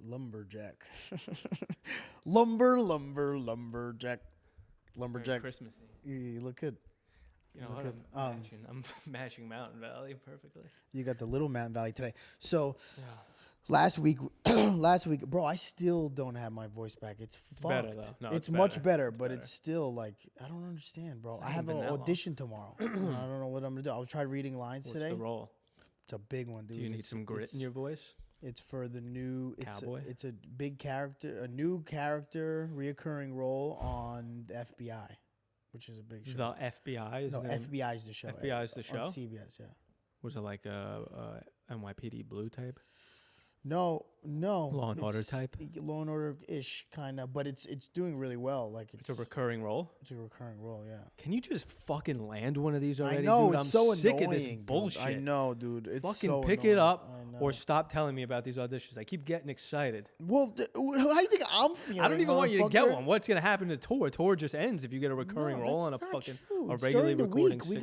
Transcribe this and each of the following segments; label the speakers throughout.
Speaker 1: lumberjack. Lumberjack. Lumberjack.
Speaker 2: Christmassy.
Speaker 1: You look good.
Speaker 2: You know
Speaker 1: Look
Speaker 2: what?
Speaker 1: good.
Speaker 2: I'm matching Mountain Valley perfectly.
Speaker 1: You got the little Mountain Valley today. So
Speaker 2: Yeah.
Speaker 1: last week, bro, I still don't have my voice back. It's fucked.
Speaker 2: better, though. No,
Speaker 1: it's
Speaker 2: it's
Speaker 1: much better,
Speaker 2: It's
Speaker 1: but
Speaker 2: better.
Speaker 1: it's still like I don't understand, bro.
Speaker 2: It's
Speaker 1: I
Speaker 2: not
Speaker 1: have an
Speaker 2: even that long.
Speaker 1: audition tomorrow. I don't know what I'm gonna do. I was trying reading lines
Speaker 2: What's
Speaker 1: today.
Speaker 2: the role?
Speaker 1: It's a big one, dude.
Speaker 2: Do you need some grit in your voice?
Speaker 1: It's for the new
Speaker 2: Cowboy?
Speaker 1: It's a big character, a new character, reoccurring role on the FBI, which is a big show.
Speaker 2: The FBI is
Speaker 1: no,
Speaker 2: the name?
Speaker 1: FBI is the show.
Speaker 2: FBI is the show?
Speaker 1: On CBS, yeah.
Speaker 2: Was it like a NYPD Blue type?
Speaker 1: No.
Speaker 2: Law and Order
Speaker 1: it's
Speaker 2: type?
Speaker 1: Law and Order ish, kind of, but it's doing really well. Like
Speaker 2: It's a recurring role?
Speaker 1: it's a recurring role, yeah.
Speaker 2: Can you just fucking land one of these already,
Speaker 1: I know,
Speaker 2: dude?
Speaker 1: it's
Speaker 2: I'm
Speaker 1: so
Speaker 2: sick
Speaker 1: annoying.
Speaker 2: of this
Speaker 1: dude.
Speaker 2: bullshit.
Speaker 1: I know, dude. It's
Speaker 2: Fucking
Speaker 1: so
Speaker 2: pick
Speaker 1: annoying.
Speaker 2: it up
Speaker 1: I know.
Speaker 2: or stop telling me about these auditions. I keep getting excited.
Speaker 1: Well, how do you think I'm feeling?
Speaker 2: I don't even want you to get
Speaker 1: motherfucker?
Speaker 2: one. What's going to happen to tour? Tour just ends if you get a recurring
Speaker 1: No,
Speaker 2: role
Speaker 1: that's
Speaker 2: on a
Speaker 1: not
Speaker 2: fucking
Speaker 1: true.
Speaker 2: a
Speaker 1: It's
Speaker 2: regularly
Speaker 1: during the
Speaker 2: recording
Speaker 1: week. We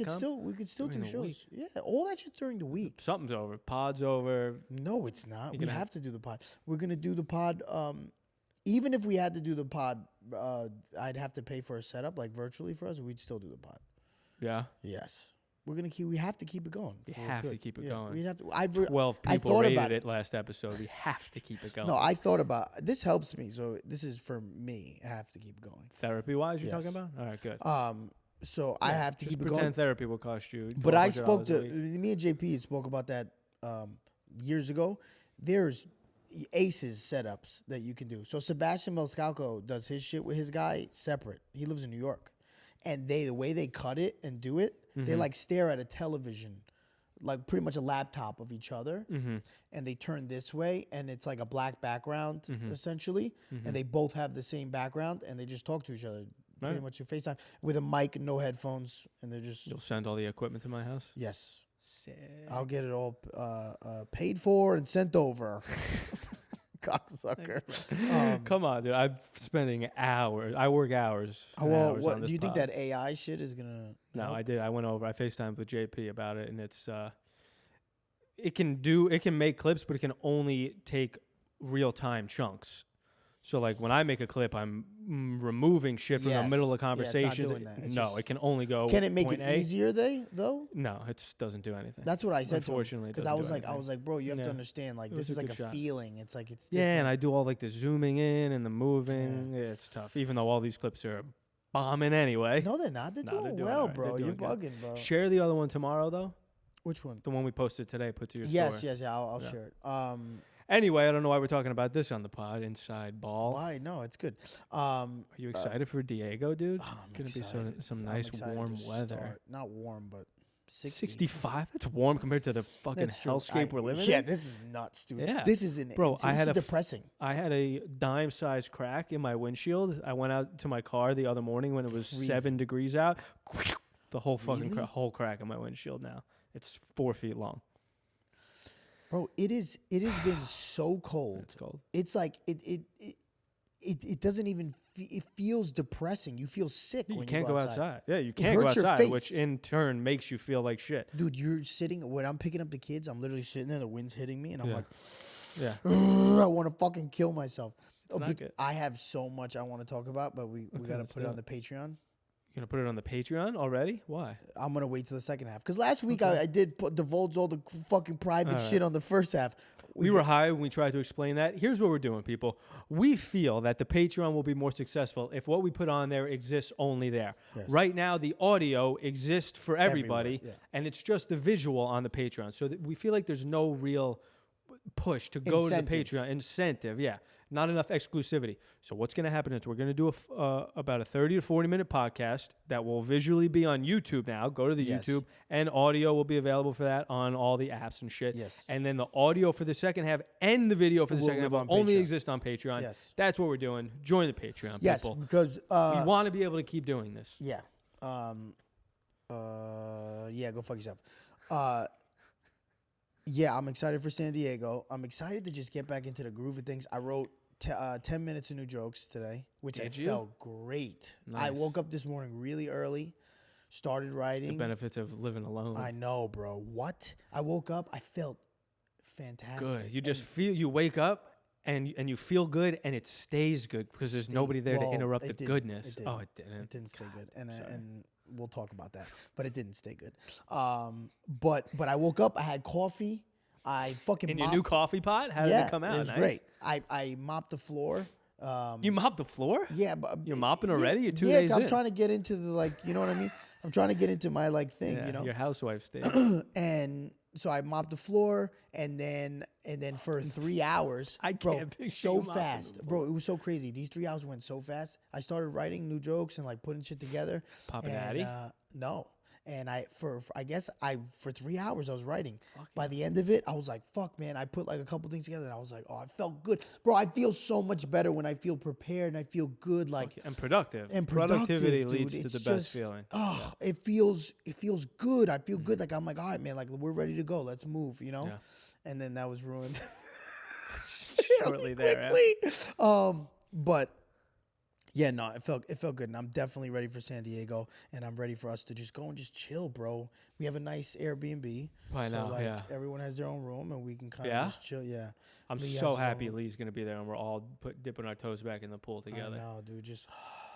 Speaker 1: could still
Speaker 2: During
Speaker 1: do
Speaker 2: the
Speaker 1: shows.
Speaker 2: week.
Speaker 1: Yeah, all that shit's during the week.
Speaker 2: Something's over. Pod's over.
Speaker 1: No, it's not.
Speaker 2: You're
Speaker 1: We
Speaker 2: gonna
Speaker 1: have to do the pod. We're gonna do the pod. Even if we had to do the pod, I'd have to pay for a setup like virtually for us. We'd still do the pod.
Speaker 2: Yeah.
Speaker 1: Yes, we're gonna keep. We have to keep it going.
Speaker 2: We
Speaker 1: for
Speaker 2: have to
Speaker 1: good.
Speaker 2: keep it
Speaker 1: Yeah,
Speaker 2: going.
Speaker 1: We'd have to.
Speaker 2: 12
Speaker 1: I
Speaker 2: people
Speaker 1: thought
Speaker 2: rated
Speaker 1: about
Speaker 2: it last episode. We have to keep it going.
Speaker 1: No, I thought about this. Helps me. So this is for me. I have to keep going.
Speaker 2: Therapy-wise, you're
Speaker 1: Yes.
Speaker 2: talking about? All right, good.
Speaker 1: So I have to
Speaker 2: Just
Speaker 1: keep it
Speaker 2: pretend
Speaker 1: going.
Speaker 2: therapy will cost you
Speaker 1: But I spoke
Speaker 2: $1,200
Speaker 1: to
Speaker 2: a week.
Speaker 1: me and JP spoke about that years ago. There's aces setups that you can do. So Sebastian Maniscalco does his shit with his guy separate. He lives in New York, and the way they cut it and do it, they like stare at a television, like pretty much a laptop of each other, and they turn this way, and it's like a black background essentially, and they both have the same background, and they just talk to each other. Pretty
Speaker 2: Right.
Speaker 1: much through FaceTime with a mic and no headphones, and they're just
Speaker 2: You'll send all the equipment to my house?
Speaker 1: yes.
Speaker 2: Sick.
Speaker 1: I'll get it all paid for and sent over. Cocksucker.
Speaker 2: Come on, dude. I'm spending hours. I work hours. and
Speaker 1: Well,
Speaker 2: hours on
Speaker 1: what
Speaker 2: this
Speaker 1: do you think
Speaker 2: pod.
Speaker 1: that AI shit is gonna?
Speaker 2: No,
Speaker 1: help?
Speaker 2: I did. I went over. I FaceTimed with JP about it, and it's it can make clips, but it can only take real time chunks. So like when I make a clip, I'm removing shit from the
Speaker 1: Yes.
Speaker 2: middle of
Speaker 1: Yeah, it's not
Speaker 2: conversations.
Speaker 1: doing that. It's
Speaker 2: No,
Speaker 1: just-
Speaker 2: it can only go.
Speaker 1: Can it make
Speaker 2: point
Speaker 1: it
Speaker 2: A.
Speaker 1: easier? Though.
Speaker 2: No, it just doesn't do anything.
Speaker 1: That's what I said to him.
Speaker 2: Unfortunately, it
Speaker 1: Because
Speaker 2: doesn't
Speaker 1: I was
Speaker 2: do
Speaker 1: like,
Speaker 2: anything.
Speaker 1: bro, you have to
Speaker 2: Yeah.
Speaker 1: understand, like
Speaker 2: It
Speaker 1: this
Speaker 2: was
Speaker 1: is
Speaker 2: a
Speaker 1: like
Speaker 2: good
Speaker 1: a
Speaker 2: shot.
Speaker 1: feeling. It's like it's
Speaker 2: Yeah, and
Speaker 1: different.
Speaker 2: I do all like the zooming in and the moving. Yeah, it's tough. Even though all these clips are bombing anyway.
Speaker 1: No, they're not. They're
Speaker 2: No,
Speaker 1: doing
Speaker 2: they're doing
Speaker 1: well,
Speaker 2: all right.
Speaker 1: bro.
Speaker 2: They're
Speaker 1: You're
Speaker 2: doing
Speaker 1: bugging, bro.
Speaker 2: Share the other one tomorrow, though.
Speaker 1: Which one?
Speaker 2: The one we posted today. Put to your
Speaker 1: Yes,
Speaker 2: story.
Speaker 1: yes, yeah. I'll
Speaker 2: Yeah.
Speaker 1: share it.
Speaker 2: Anyway, I don't know why we're talking about this on the pod. Inside ball.
Speaker 1: Why? No, it's good.
Speaker 2: Are you excited for Diego, dude?
Speaker 1: I'm
Speaker 2: Gonna be
Speaker 1: excited.
Speaker 2: some
Speaker 1: I'm
Speaker 2: nice
Speaker 1: excited
Speaker 2: warm
Speaker 1: to
Speaker 2: weather.
Speaker 1: start. Not warm, but 60.
Speaker 2: 65. That's warm compared to the fucking
Speaker 1: That's true.
Speaker 2: hellscape we're living
Speaker 1: Yeah,
Speaker 2: in.
Speaker 1: this is nuts, dude.
Speaker 2: Yeah.
Speaker 1: This is
Speaker 2: Bro,
Speaker 1: this
Speaker 2: I had
Speaker 1: is
Speaker 2: a
Speaker 1: depressing.
Speaker 2: I had a dime-sized crack in my windshield. I went out to my car the other morning when it was
Speaker 1: Freezing.
Speaker 2: 7 degrees out. The whole fucking
Speaker 1: Really?
Speaker 2: whole crack in my windshield now. It's 4 feet long.
Speaker 1: Bro, it has been so cold.
Speaker 2: It's cold.
Speaker 1: It's like it doesn't even it feels depressing. You feel sick
Speaker 2: You
Speaker 1: when
Speaker 2: can't
Speaker 1: you
Speaker 2: go outside. Yeah, you can't go
Speaker 1: hurts your
Speaker 2: outside, which
Speaker 1: face.
Speaker 2: in turn makes you feel like shit.
Speaker 1: Dude, you're sitting when I'm picking up the kids, I'm literally sitting there, the wind's hitting me, and I'm
Speaker 2: Yeah.
Speaker 1: like,
Speaker 2: Yeah.
Speaker 1: I want to fucking kill myself.
Speaker 2: not
Speaker 1: But
Speaker 2: good.
Speaker 1: I have so much I want to talk about, but we
Speaker 2: Okay,
Speaker 1: got to
Speaker 2: let's
Speaker 1: put it
Speaker 2: do
Speaker 1: on
Speaker 2: it.
Speaker 1: the Patreon.
Speaker 2: You're going to put it on the Patreon already? Why?
Speaker 1: I'm gonna wait till the second half because last week I did divulge all the fucking private
Speaker 2: All right.
Speaker 1: shit on the first half.
Speaker 2: We were high when we tried to explain that. Here's what we're doing, people. We feel that the Patreon will be more successful if what we put on there exists only there.
Speaker 1: Yes.
Speaker 2: Right now, the audio exists for everybody,
Speaker 1: Everywhere, yeah.
Speaker 2: and it's just the visual on the Patreon. So that we feel like there's no real push to go to the
Speaker 1: Incentive.
Speaker 2: Patreon. Incentive, yeah. Not enough exclusivity. So what's going to happen is we're going to do about a 30 to 40-minute podcast that will visually be on YouTube now. Go to the
Speaker 1: Yes.
Speaker 2: YouTube, and audio will be available for that on all the apps and shit.
Speaker 1: Yes.
Speaker 2: And then the audio for the second half and the video for the
Speaker 1: Will
Speaker 2: second half
Speaker 1: live
Speaker 2: will
Speaker 1: on
Speaker 2: only
Speaker 1: Patreon.
Speaker 2: exist on Patreon.
Speaker 1: Yes.
Speaker 2: That's what we're doing. Join the Patreon,
Speaker 1: Yes,
Speaker 2: people.
Speaker 1: because
Speaker 2: We want to be able to keep doing this.
Speaker 1: yeah, yeah, go fuck yourself. Yeah, I'm excited for San Diego. I'm excited to just get back into the groove of things. I wrote 10 minutes of new jokes today, which
Speaker 2: Did
Speaker 1: I
Speaker 2: you?
Speaker 1: felt great. I
Speaker 2: Nice.
Speaker 1: woke up this morning really early, started
Speaker 2: The
Speaker 1: writing.
Speaker 2: benefits of living alone.
Speaker 1: I know, bro. What? I woke up, I felt fantastic.
Speaker 2: Good. You just
Speaker 1: And
Speaker 2: feel, you wake up and you feel good, and it stays good because there's nobody there to interrupt the
Speaker 1: it didn't.
Speaker 2: goodness.
Speaker 1: It didn't.
Speaker 2: Oh, it didn't.
Speaker 1: It didn't stay good,
Speaker 2: Sorry.
Speaker 1: and we'll talk about that. But it didn't stay good. But I woke up. I had coffee. I fucking
Speaker 2: In your new coffee pot? How did it come out?
Speaker 1: It was
Speaker 2: Nice.
Speaker 1: great. I mopped the floor.
Speaker 2: You mopped the floor?
Speaker 1: Yeah, but
Speaker 2: You're mopping already? You're 2
Speaker 1: yeah,
Speaker 2: days
Speaker 1: I'm
Speaker 2: in.
Speaker 1: trying to get into the you know what I mean? I'm trying to get into my thing,
Speaker 2: Yeah,
Speaker 1: you know.
Speaker 2: your housewife stage.
Speaker 1: And so I mopped the floor, and then for 3 hours,
Speaker 2: I
Speaker 1: bro,
Speaker 2: can't picture
Speaker 1: so
Speaker 2: you mopping the
Speaker 1: fast, bro. It was so crazy. These 3 hours went so fast. I started writing new jokes and putting shit together.
Speaker 2: Papa
Speaker 1: and,
Speaker 2: Daddy?
Speaker 1: No. And for 3 hours I was writing. By the end of it, I was like, fuck, man. I put a couple things together, and I was like, oh, I felt good, bro. I feel so much better when I feel prepared and I feel good,
Speaker 2: And productive.
Speaker 1: and
Speaker 2: Productivity
Speaker 1: productive,
Speaker 2: leads
Speaker 1: dude.
Speaker 2: to
Speaker 1: It's
Speaker 2: the best
Speaker 1: just,
Speaker 2: feeling.
Speaker 1: Oh, it feels good. I feel good. I'm like, all right, man. We're ready to go. Let's move. You know.
Speaker 2: Yeah.
Speaker 1: And then that was ruined
Speaker 2: Shortly there.
Speaker 1: quickly. But yeah, no, it felt good, and I'm definitely ready for San Diego, and I'm ready for us to just go and just chill, bro. We have a nice Airbnb.
Speaker 2: I know, yeah.
Speaker 1: Everyone has their own room, and we can kind of
Speaker 2: Yeah?
Speaker 1: just chill. Yeah.
Speaker 2: I'm
Speaker 1: Lee has
Speaker 2: so
Speaker 1: his
Speaker 2: happy
Speaker 1: own-
Speaker 2: Lee's going to be there, and we're all dipping our toes back in the pool
Speaker 1: I
Speaker 2: together.
Speaker 1: know, dude. Just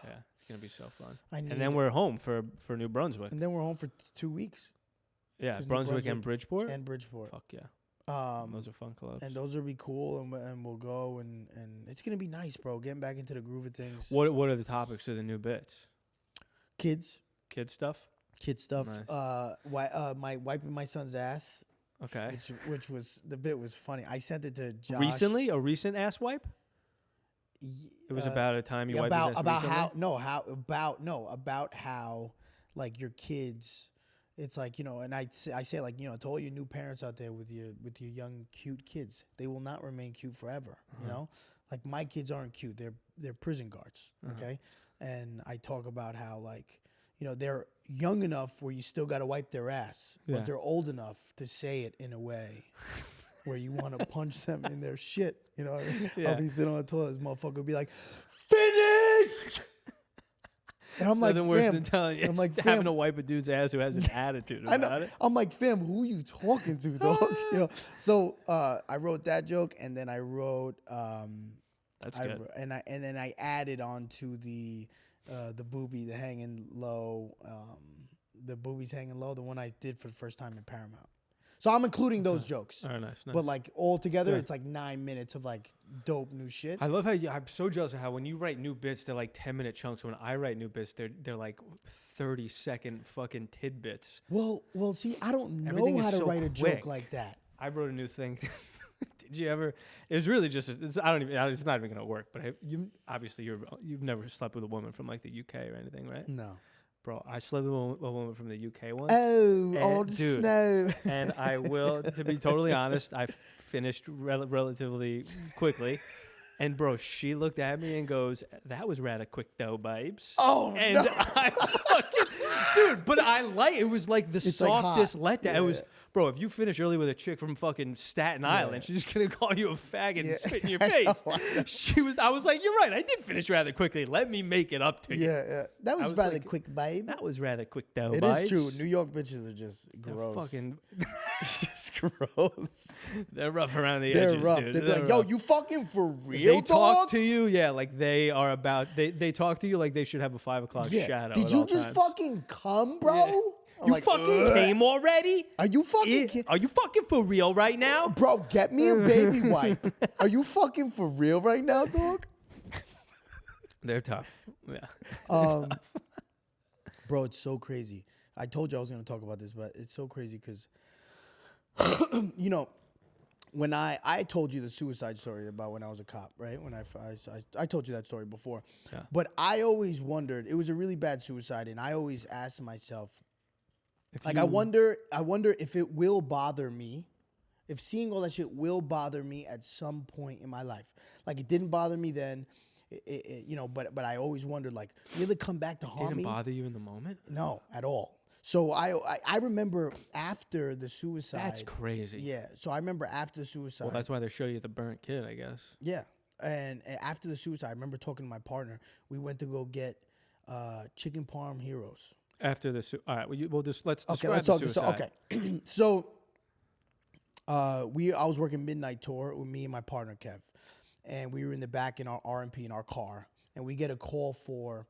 Speaker 2: Yeah, it's going to be so fun.
Speaker 1: and
Speaker 2: And then we're home for New Brunswick.
Speaker 1: and then we're home for 2 weeks
Speaker 2: Yeah,
Speaker 1: 'cause New
Speaker 2: Brunswick and
Speaker 1: Brunswick
Speaker 2: Bridgeport.
Speaker 1: and Bridgeport.
Speaker 2: Fuck yeah.
Speaker 1: Those
Speaker 2: Those are fun clubs.
Speaker 1: and those will be cool, and we'll go, and it's gonna be nice, bro. Getting back into the groove of things.
Speaker 2: What are the topics of the new bits?
Speaker 1: Kids,
Speaker 2: Kid stuff?
Speaker 1: kid stuff.
Speaker 2: Nice.
Speaker 1: My wiping my son's ass,
Speaker 2: Okay.
Speaker 1: which was the bit was funny. I sent it to Josh
Speaker 2: Recently? A recent ass wipe? It was about a time you wiped his ass
Speaker 1: about
Speaker 2: recently?
Speaker 1: about how your kids. It's and I say to all you new parents out there with your young cute kids, they will not remain cute forever. You know, my kids aren't cute; they're prison guards. Okay, and I talk about how they're young enough where you still got to wipe their ass,
Speaker 2: Yeah.
Speaker 1: but they're old enough to say it in a way where you want to punch them in their shit. You know, what I mean?
Speaker 2: Yeah.
Speaker 1: I'll be sitting on the toilet, this motherfucker will be like, "Finished." And I'm like,
Speaker 2: Nothing worse
Speaker 1: fam.
Speaker 2: than telling you,
Speaker 1: I'm like,
Speaker 2: having
Speaker 1: fam.
Speaker 2: to wipe a dude's ass who has an attitude
Speaker 1: I
Speaker 2: about
Speaker 1: know.
Speaker 2: it.
Speaker 1: I'm like, fam, who are you talking to, dog? So I wrote that joke, and then I wrote,
Speaker 2: That's good.
Speaker 1: and then I added on to the boobie, the hanging low, the boobies hanging low, the one I did for the first time in Paramount. So I'm including those jokes,
Speaker 2: All right, nice.
Speaker 1: but all together,
Speaker 2: Yeah.
Speaker 1: it's 9 minutes of dope new shit.
Speaker 2: I love how I'm so jealous of how when you write new bits, they're 10-minute chunks. When I write new bits, they're 30-second fucking tidbits.
Speaker 1: Well, see, I don't
Speaker 2: Everything
Speaker 1: know
Speaker 2: is
Speaker 1: how to
Speaker 2: so
Speaker 1: write a
Speaker 2: quick.
Speaker 1: joke like that.
Speaker 2: I wrote a new thing. Did you ever? It was really just. It's not even gonna work. But you've never slept with a woman from the UK or anything, right?
Speaker 1: No.
Speaker 2: Bro, I slept with a woman from the UK once.
Speaker 1: Oh,
Speaker 2: And,
Speaker 1: old
Speaker 2: dude,
Speaker 1: snow.
Speaker 2: And I will, to be totally honest, I finished relatively quickly. And bro, she looked at me and goes, "That was rather quick though, babes."
Speaker 1: Oh,
Speaker 2: and
Speaker 1: no.
Speaker 2: I fucking, dude, but it was the
Speaker 1: It's,
Speaker 2: softest
Speaker 1: hot.
Speaker 2: letdown.
Speaker 1: Yeah,
Speaker 2: It was,
Speaker 1: yeah.
Speaker 2: bro, if you finish early with a chick from fucking Staten Island, she's just gonna call you a faggot
Speaker 1: Yeah.
Speaker 2: and spit in your
Speaker 1: I
Speaker 2: face.
Speaker 1: know.
Speaker 2: I was like, you're right, I did finish rather quickly. Let me make it up to you.
Speaker 1: Yeah. That was
Speaker 2: was
Speaker 1: rather
Speaker 2: like,
Speaker 1: quick, babe.
Speaker 2: That was rather quick though,
Speaker 1: It
Speaker 2: babes.
Speaker 1: is true. New York bitches are just
Speaker 2: They're
Speaker 1: gross.
Speaker 2: fucking,
Speaker 1: just gross.
Speaker 2: they're rough around the
Speaker 1: They're
Speaker 2: edges,
Speaker 1: rough.
Speaker 2: dude.
Speaker 1: They're
Speaker 2: They're
Speaker 1: like, yo,
Speaker 2: rough.
Speaker 1: you fucking for real,
Speaker 2: They
Speaker 1: dog?
Speaker 2: talk to you, yeah, they are about. They talk to you like they should have a 5 o'clock shadow.
Speaker 1: Did
Speaker 2: at
Speaker 1: you
Speaker 2: all
Speaker 1: just
Speaker 2: times.
Speaker 1: fucking come, bro?
Speaker 2: Yeah.
Speaker 1: I'm
Speaker 2: You
Speaker 1: like,
Speaker 2: fucking
Speaker 1: "Ugh."
Speaker 2: came already?
Speaker 1: Are you fucking
Speaker 2: Are you fucking for real right now?
Speaker 1: Bro, get me a baby wipe. Are you fucking for real right now, dog?
Speaker 2: They're tough. Yeah.
Speaker 1: Bro, it's so crazy. I told you I was going to talk about this, but it's so crazy because, when I told you the suicide story about when I was a cop, right? When I told you that story before.
Speaker 2: Yeah.
Speaker 1: But I always wondered, it was a really bad suicide, and I always asked myself, I wonder if it will bother me, if seeing all that shit will bother me at some point in my life. It didn't bother me then, but I always wondered, will it come back to haunt me?
Speaker 2: Didn't bother you in the moment?
Speaker 1: No, at all. So I remember after the suicide.
Speaker 2: That's crazy.
Speaker 1: Yeah. So I remember after the suicide.
Speaker 2: Well, that's why they show you the burnt kid, I guess.
Speaker 1: Yeah. And after the suicide, I remember talking to my partner. We went to go get chicken parm heroes.
Speaker 2: After the all right, we'll just let's
Speaker 1: Okay,
Speaker 2: describe
Speaker 1: let's
Speaker 2: the
Speaker 1: talk this.
Speaker 2: suicide.
Speaker 1: Okay. So I was working midnight tour with me and my partner Kev. and we were in the back in our RMP in our car, and we get a call for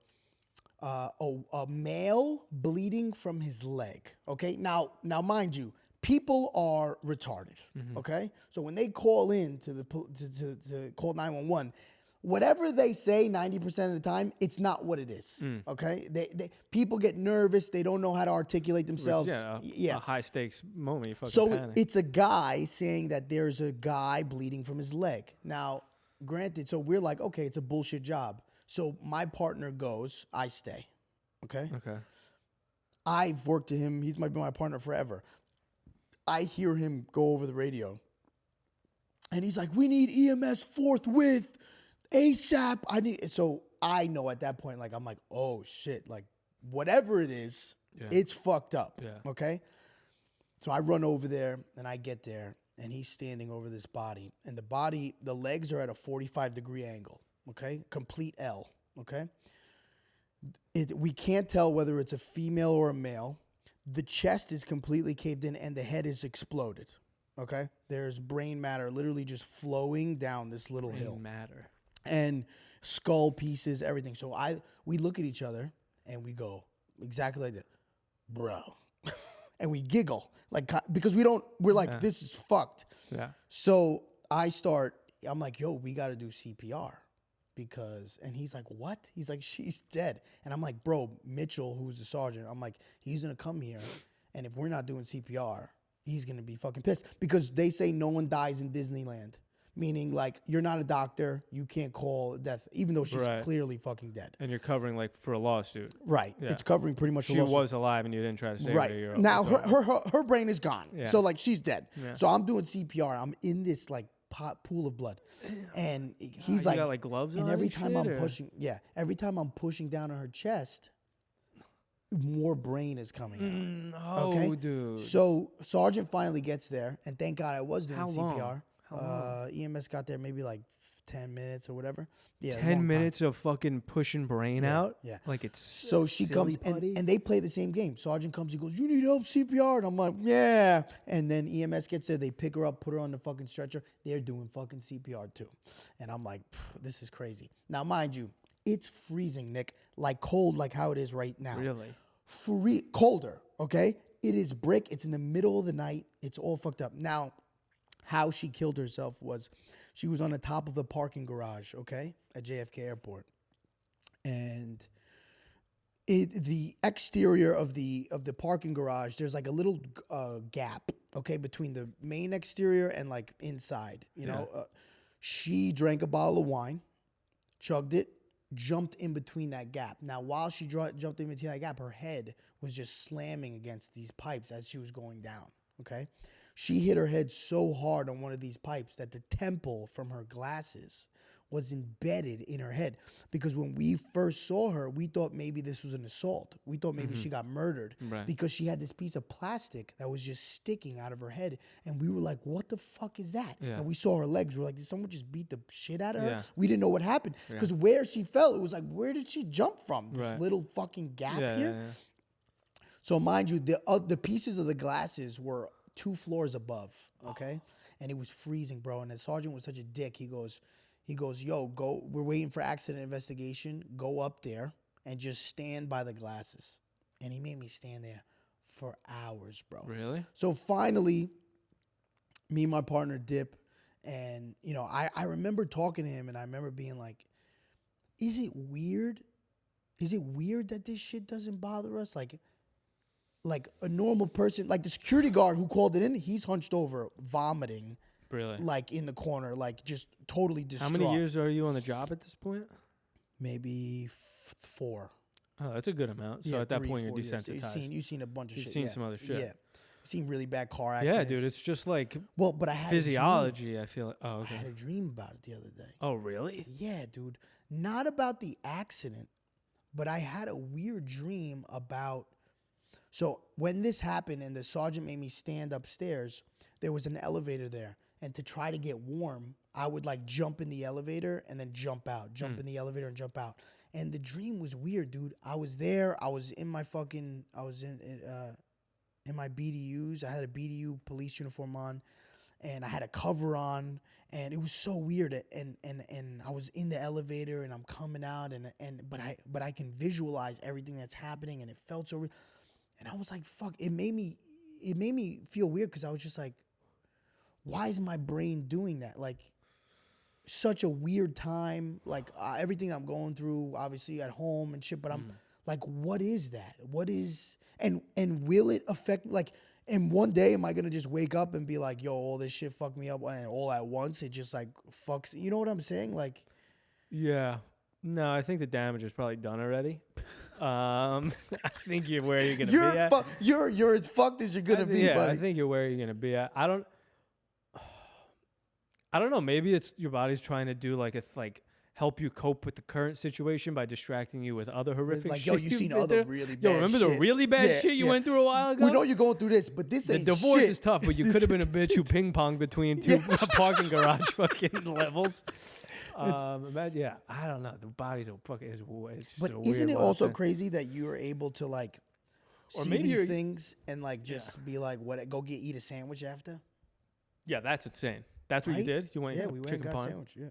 Speaker 1: a male bleeding from his leg. Okay, now mind you, people are retarded. Okay, so when they call in to call 911, whatever they say 90% of the time, it's not what it is. Okay, they people get nervous, they don't know how to articulate themselves.
Speaker 2: A high stakes moment. You fucking
Speaker 1: So
Speaker 2: panic.
Speaker 1: it's a guy saying that there's a guy bleeding from his leg. Now, granted, so we're like, okay, it's a bullshit job. So my partner goes, I stay. Okay?
Speaker 2: Okay.
Speaker 1: I've worked with him. He's been my partner forever. I hear him go over the radio. And he's like, we need EMS forthwith, ASAP. So I know at that point, like, I'm like, oh shit. Like, whatever it is, it's fucked up.
Speaker 2: Yeah.
Speaker 1: Okay? So I run over there and I get there and he's standing over this body. And the legs are at a 45-degree angle. Okay? Complete L. Okay? We can't tell whether it's a female or a male. The chest is completely caved in and the head is exploded. Okay? There's brain matter literally just flowing down this little hill.
Speaker 2: Brain matter.
Speaker 1: And skull pieces, everything. So we look at each other and we go exactly like that. Bro. And we giggle. Like, because we're like, this is fucked.
Speaker 2: Yeah.
Speaker 1: So I'm like, yo, we got to do CPR. And he's like, what? He's like, she's dead. And I'm like, bro, Mitchell, who's the sergeant, I'm like, he's going to come here. And if we're not doing CPR, he's going to be fucking pissed. Because they say no one dies in Disneyland. Meaning, like, you're not a doctor. You can't call death, even though she's clearly fucking dead.
Speaker 2: And you're covering, like, for a lawsuit.
Speaker 1: Right. Yeah. It's covering pretty much a lawsuit.
Speaker 2: She was alive and you didn't try to save her.
Speaker 1: Right. Now, her brain is gone.
Speaker 2: Yeah.
Speaker 1: So, like, she's dead.
Speaker 2: Yeah.
Speaker 1: So I'm doing CPR. I'm in this, like, pool of blood. And he's like,
Speaker 2: you got, like, gloves on
Speaker 1: and every time I'm
Speaker 2: or?
Speaker 1: every time I'm pushing down on her chest, more brain is coming out.
Speaker 2: Oh, dude.
Speaker 1: So Sergeant finally gets there, and thank God I was doing
Speaker 2: How
Speaker 1: CPR.
Speaker 2: long? How long?
Speaker 1: EMS got there maybe like 10 minutes or whatever. Yeah,
Speaker 2: 10 minutes of fucking pushing brain out?
Speaker 1: Yeah.
Speaker 2: Like it's
Speaker 1: So she comes, and they play the same game. Sergeant comes, he goes, you need help CPR? And I'm like, yeah. And then EMS gets there, they pick her up, put her on the fucking stretcher. They're doing fucking CPR too. And I'm like, this is crazy. Now, mind you, it's freezing, Nick. Like cold, like how it is right now.
Speaker 2: Really?
Speaker 1: Colder, okay? It is brick. It's in the middle of the night. It's all fucked up. Now, how she killed herself was she was on the top of the parking garage, okay, at JFK Airport. And the exterior of the parking garage, there's like a little gap, okay, between the main exterior and like inside, you know. She drank a bottle of wine, chugged it, jumped in between that gap. Now, while she jumped in between that gap, her head was just slamming against these pipes as she was going down, okay? She hit her head so hard on one of these pipes that the temple from her glasses was embedded in her head. Because when we first saw her, we thought maybe this was an assault. We thought maybe she got murdered because she had this piece of plastic that was just sticking out of her head. And we were like, what the fuck is that? And we saw her legs. We were like, did someone just beat the shit out of her? We didn't know what happened. Because where she fell, it was like, where did she jump from? This little fucking gap here? So mind you, the pieces of the glasses were 2 floors above, okay? And it was freezing, bro. And the sergeant was such a dick. He goes, yo, go. We're waiting for accident investigation. Go up there and just stand by the glasses. And he made me stand there for hours, bro.
Speaker 2: Really?
Speaker 1: So finally, me and my partner dip. And, you know, I remember talking to him and I remember being like, is it weird? Is it weird that this shit doesn't bother us? Like a normal person, like the security guard who called it in, he's hunched over, vomiting.
Speaker 2: Really?
Speaker 1: Like in the corner, like just totally distraught.
Speaker 2: How many years are you on the job at this point?
Speaker 1: Maybe 4.
Speaker 2: Oh, that's a good amount. So at that point, you're desensitized.
Speaker 1: You've seen a bunch of shit.
Speaker 2: You've seen some other shit.
Speaker 1: Yeah. You've seen really bad car accidents.
Speaker 2: Yeah, dude. It's just like
Speaker 1: but I had
Speaker 2: physiology, I feel like. Oh, okay.
Speaker 1: I had a dream about it the other day.
Speaker 2: Oh, really?
Speaker 1: Yeah, dude. Not about the accident, but I had a weird dream about... So when this happened and the sergeant made me stand upstairs, there was an elevator there. And to try to get warm, I would like jump in the elevator and then jump out. Jump in the elevator and jump out. And the dream was weird, dude. I was there. I was in my in my BDUs. I had a BDU police uniform on. and I had a cover on, and it was so weird. And I was in the elevator, and I'm coming out, but I can visualize everything that's happening, and it felt so real. And I was like, fuck. It made me feel weird because I was just like, why is my brain doing that? Like, such a weird time. Like everything I'm going through, obviously at home and shit. But I'm like, what is that? What is and will it affect like? And one day, am I gonna just wake up and be like, yo, all this shit fucked me up, and all at once it just like fucks? You know what I'm saying? Like,
Speaker 2: Yeah. No, I think the damage is probably done already. I think you're where you're gonna be at.
Speaker 1: You're as fucked as you're gonna be,
Speaker 2: yeah,
Speaker 1: buddy.
Speaker 2: I think you're where you're gonna be at. I don't know. Maybe it's your body's trying to do like help you cope with the current situation by distracting you with other horrific
Speaker 1: Like,
Speaker 2: shit.
Speaker 1: yo, you seen other really bad
Speaker 2: Yo, remember
Speaker 1: shit.
Speaker 2: the really bad shit you went through a while ago?
Speaker 1: We know you're going through this, but this
Speaker 2: the
Speaker 1: ain't
Speaker 2: divorce
Speaker 1: shit.
Speaker 2: is tough, but you could have been a bitch who ping ponged between two parking garage fucking levels. Yeah, I don't know. The body's a fucking. It's
Speaker 1: But
Speaker 2: a
Speaker 1: isn't
Speaker 2: weird
Speaker 1: it also
Speaker 2: thing.
Speaker 1: crazy that you're able to like
Speaker 2: Or
Speaker 1: see
Speaker 2: maybe
Speaker 1: these
Speaker 2: you're-
Speaker 1: things and like just be like, what? Go eat a sandwich after?
Speaker 2: Yeah, that's insane. That's what you
Speaker 1: Right?
Speaker 2: did. You went.
Speaker 1: Yeah,
Speaker 2: and
Speaker 1: we
Speaker 2: got
Speaker 1: went and
Speaker 2: chicken
Speaker 1: got a
Speaker 2: parm.
Speaker 1: sandwich. Yeah.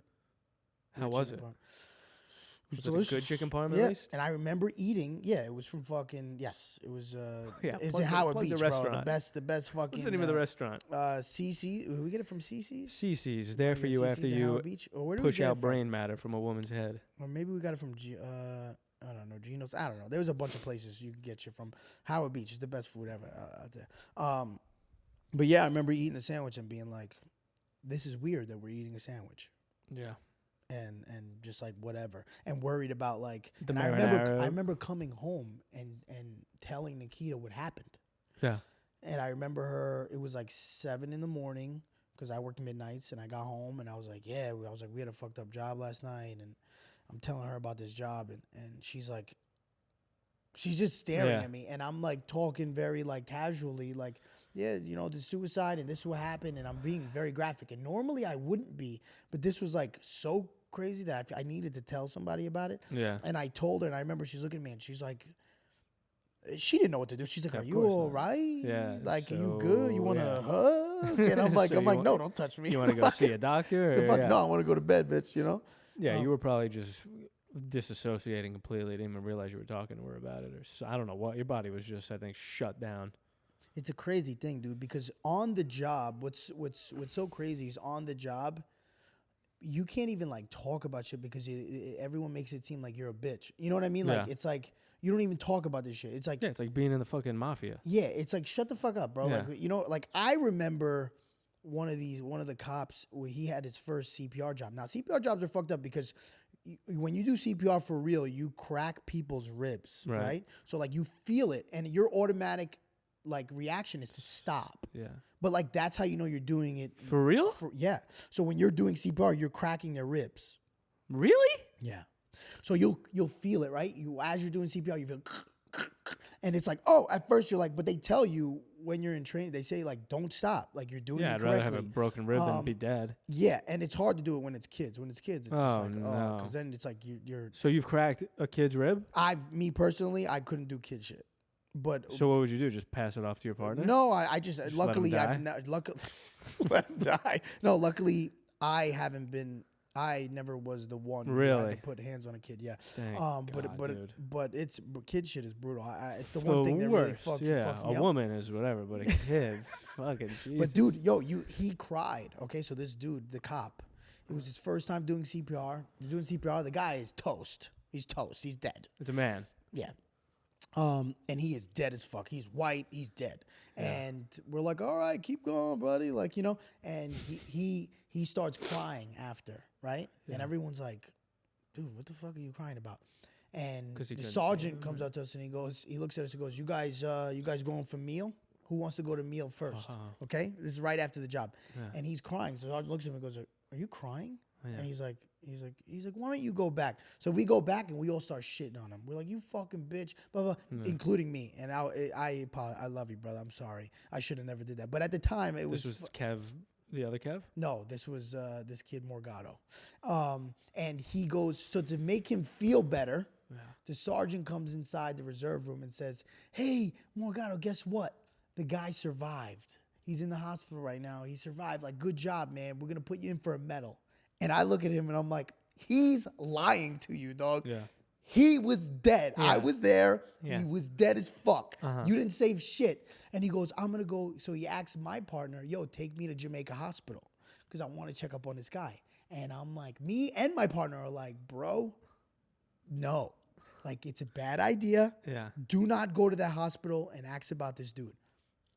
Speaker 2: How was it?
Speaker 1: Was
Speaker 2: Was it a good chicken parm at
Speaker 1: Yeah,
Speaker 2: least?
Speaker 1: and I remember eating. Yeah, it was from fucking. Yes, it was.
Speaker 2: Yeah,
Speaker 1: it's
Speaker 2: plug
Speaker 1: in
Speaker 2: the-
Speaker 1: Howard
Speaker 2: plug the
Speaker 1: Beach, bro.
Speaker 2: restaurant.
Speaker 1: The best fucking.
Speaker 2: What's the name of the restaurant?
Speaker 1: CC. Did we get it from CC's?
Speaker 2: CC's is there for
Speaker 1: Yeah,
Speaker 2: you
Speaker 1: CC's
Speaker 2: after
Speaker 1: in
Speaker 2: you
Speaker 1: Howard Beach? Or where did we
Speaker 2: push
Speaker 1: get it
Speaker 2: out
Speaker 1: from?
Speaker 2: brain matter from a woman's head.
Speaker 1: Or maybe we got it from I don't know, Geno's. I don't know. There was a bunch of places you could get you from. Howard Beach is the best food ever out there. But yeah, I remember eating a sandwich and being like, "This is weird that we're eating a sandwich."
Speaker 2: Yeah.
Speaker 1: And just like whatever, and worried about like.
Speaker 2: The
Speaker 1: And
Speaker 2: marinara.
Speaker 1: I remember coming home and telling Nikita what happened.
Speaker 2: Yeah.
Speaker 1: And I remember her. It was like 7 a.m. because I worked midnights, and I got home and I was like, "Yeah," I was like, "We had a fucked up job last night," and I'm telling her about this job, and she's like, she's just staring
Speaker 2: Yeah.
Speaker 1: at me, and I'm like talking very like casually, like, yeah, you know, the suicide and this is what happened, and I'm being very graphic, and normally I wouldn't be, but this was like so crazy that I needed to tell somebody about it.
Speaker 2: Yeah.
Speaker 1: And I told her, and I remember she's looking at me, and she's like, she didn't know what to do. She's like,
Speaker 2: Of
Speaker 1: "Are you
Speaker 2: course
Speaker 1: all
Speaker 2: not.
Speaker 1: right?
Speaker 2: Yeah,
Speaker 1: Like, are you
Speaker 2: so,
Speaker 1: good? You want to hug?" And I'm like,
Speaker 2: So you want-
Speaker 1: no, don't touch me.
Speaker 2: You want to go see a doctor?
Speaker 1: The
Speaker 2: Or,
Speaker 1: fuck?
Speaker 2: yeah.
Speaker 1: No, I want to go to bed, bitch. You know?
Speaker 2: Yeah, you were probably just disassociating completely. Didn't even realize you were talking to her about it, or I don't know what. Your body was just, I think, shut down.
Speaker 1: It's a crazy thing, dude, because on the job, what's so crazy is on the job, you can't even like talk about shit because everyone makes it seem like you're a bitch. You know what I mean? Like,
Speaker 2: Yeah.
Speaker 1: it's like you don't even talk about this shit. It's like,
Speaker 2: Yeah, it's like being in the fucking mafia.
Speaker 1: yeah, it's like, shut the fuck up, bro.
Speaker 2: Yeah.
Speaker 1: Like, you know, like I remember one of the cops where he had his first CPR job. Now, CPR jobs are fucked up because when you do CPR for real, you crack people's ribs,
Speaker 2: Right.
Speaker 1: right? So like you feel it, and your automatic like reaction is to stop.
Speaker 2: Yeah.
Speaker 1: But like that's how you know you're doing it.
Speaker 2: For real?
Speaker 1: Yeah. So when you're doing CPR, you're cracking their ribs.
Speaker 2: Really?
Speaker 1: Yeah. So you'll feel it, right? You as you're doing CPR, you feel, and it's like, oh, at first you're like, but they tell you when you're in training, they say like, don't stop, like you're doing
Speaker 2: Yeah,
Speaker 1: it
Speaker 2: I'd
Speaker 1: correctly.
Speaker 2: rather have a broken rib than be dead.
Speaker 1: Yeah, and it's hard to do it when it's kids. When it's kids, it's just
Speaker 2: Oh,
Speaker 1: like,
Speaker 2: no.
Speaker 1: because then it's like you're.
Speaker 2: So you've cracked a kid's rib?
Speaker 1: Me personally, I couldn't do kid shit, but
Speaker 2: So what would you do? Just pass it off to your partner?
Speaker 1: no, I just
Speaker 2: let 'em
Speaker 1: luckily
Speaker 2: die?
Speaker 1: I've not, luckily let him die. No, luckily I haven't been. I never was the one who
Speaker 2: Really?
Speaker 1: had to put hands on a kid. Yeah.
Speaker 2: Thank
Speaker 1: but
Speaker 2: God, dude.
Speaker 1: it's kid shit is brutal. It's the
Speaker 2: The
Speaker 1: one thing that really
Speaker 2: worst,
Speaker 1: fucks
Speaker 2: yeah.
Speaker 1: me
Speaker 2: A
Speaker 1: up.
Speaker 2: woman is whatever, but a kid's fucking Jesus.
Speaker 1: But dude, yo, he cried. Okay, so this dude, the cop, it was his first time doing CPR. He's doing CPR. The guy is toast. He's toast. He's dead.
Speaker 2: It's a man.
Speaker 1: Yeah. And he is dead as fuck. He's white. He's dead. And we're like, all right, keep going, buddy. Like, you know. And he starts crying after, right? And everyone's like, dude, what the fuck are you crying about? And
Speaker 2: 'Cause he
Speaker 1: the
Speaker 2: couldn't
Speaker 1: sergeant
Speaker 2: see him,
Speaker 1: comes up to us and he looks at us and goes, you guys going for meal? Who wants to go to meal first? Okay, this is right after the job. And he's crying. So the sergeant looks at him and goes, are you crying? And he's like, why don't you go back? So we go back and we all start shitting on him. We're like, you fucking bitch, blah blah, including me. And I love you, brother. I'm sorry. I should have never did that. But at the time,
Speaker 2: This was Kev, the other Kev?
Speaker 1: no. This was this kid Morgado, and he goes. So to make him feel better, the sergeant comes inside the reserve room and says, "Hey, Morgado, guess what? The guy survived. he's in the hospital right now. He survived. Like, good job, man. We're going to put you in for a medal. And I look at him and I'm like, he's lying to you, dog.
Speaker 2: Yeah.
Speaker 1: He was dead.
Speaker 2: Yeah.
Speaker 1: I was there.
Speaker 2: Yeah.
Speaker 1: He was dead as fuck.
Speaker 2: Uh-huh.
Speaker 1: You didn't save shit. And he goes, I'm going to go. So he asks my partner, yo, take me to Jamaica Hospital because I want to check up on this guy. And I'm like, me and my partner are like, bro, no. Like, it's a bad idea.
Speaker 2: Yeah.
Speaker 1: Do not go to that hospital and ask about this dude.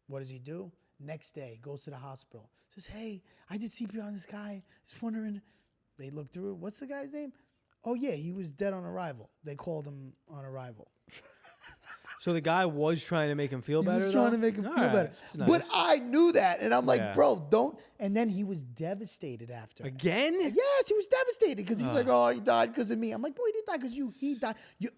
Speaker 1: What does he do? Next day, goes to the hospital. Says, hey, I did CPR on this guy. Just wondering. They look through it. What's the guy's name? Oh, yeah, he was dead on arrival. They called him on arrival.
Speaker 2: So the guy was trying to make him feel better.
Speaker 1: He was trying to make him
Speaker 2: All
Speaker 1: feel
Speaker 2: right.
Speaker 1: better.
Speaker 2: That's nice.
Speaker 1: But I knew that. And I'm like,
Speaker 2: Yeah.
Speaker 1: bro, don't. And then he was devastated after.
Speaker 2: Again?
Speaker 1: Yes, he was devastated because he's like, oh, he died because of me. I'm like, bro, he didn't die because you. He died.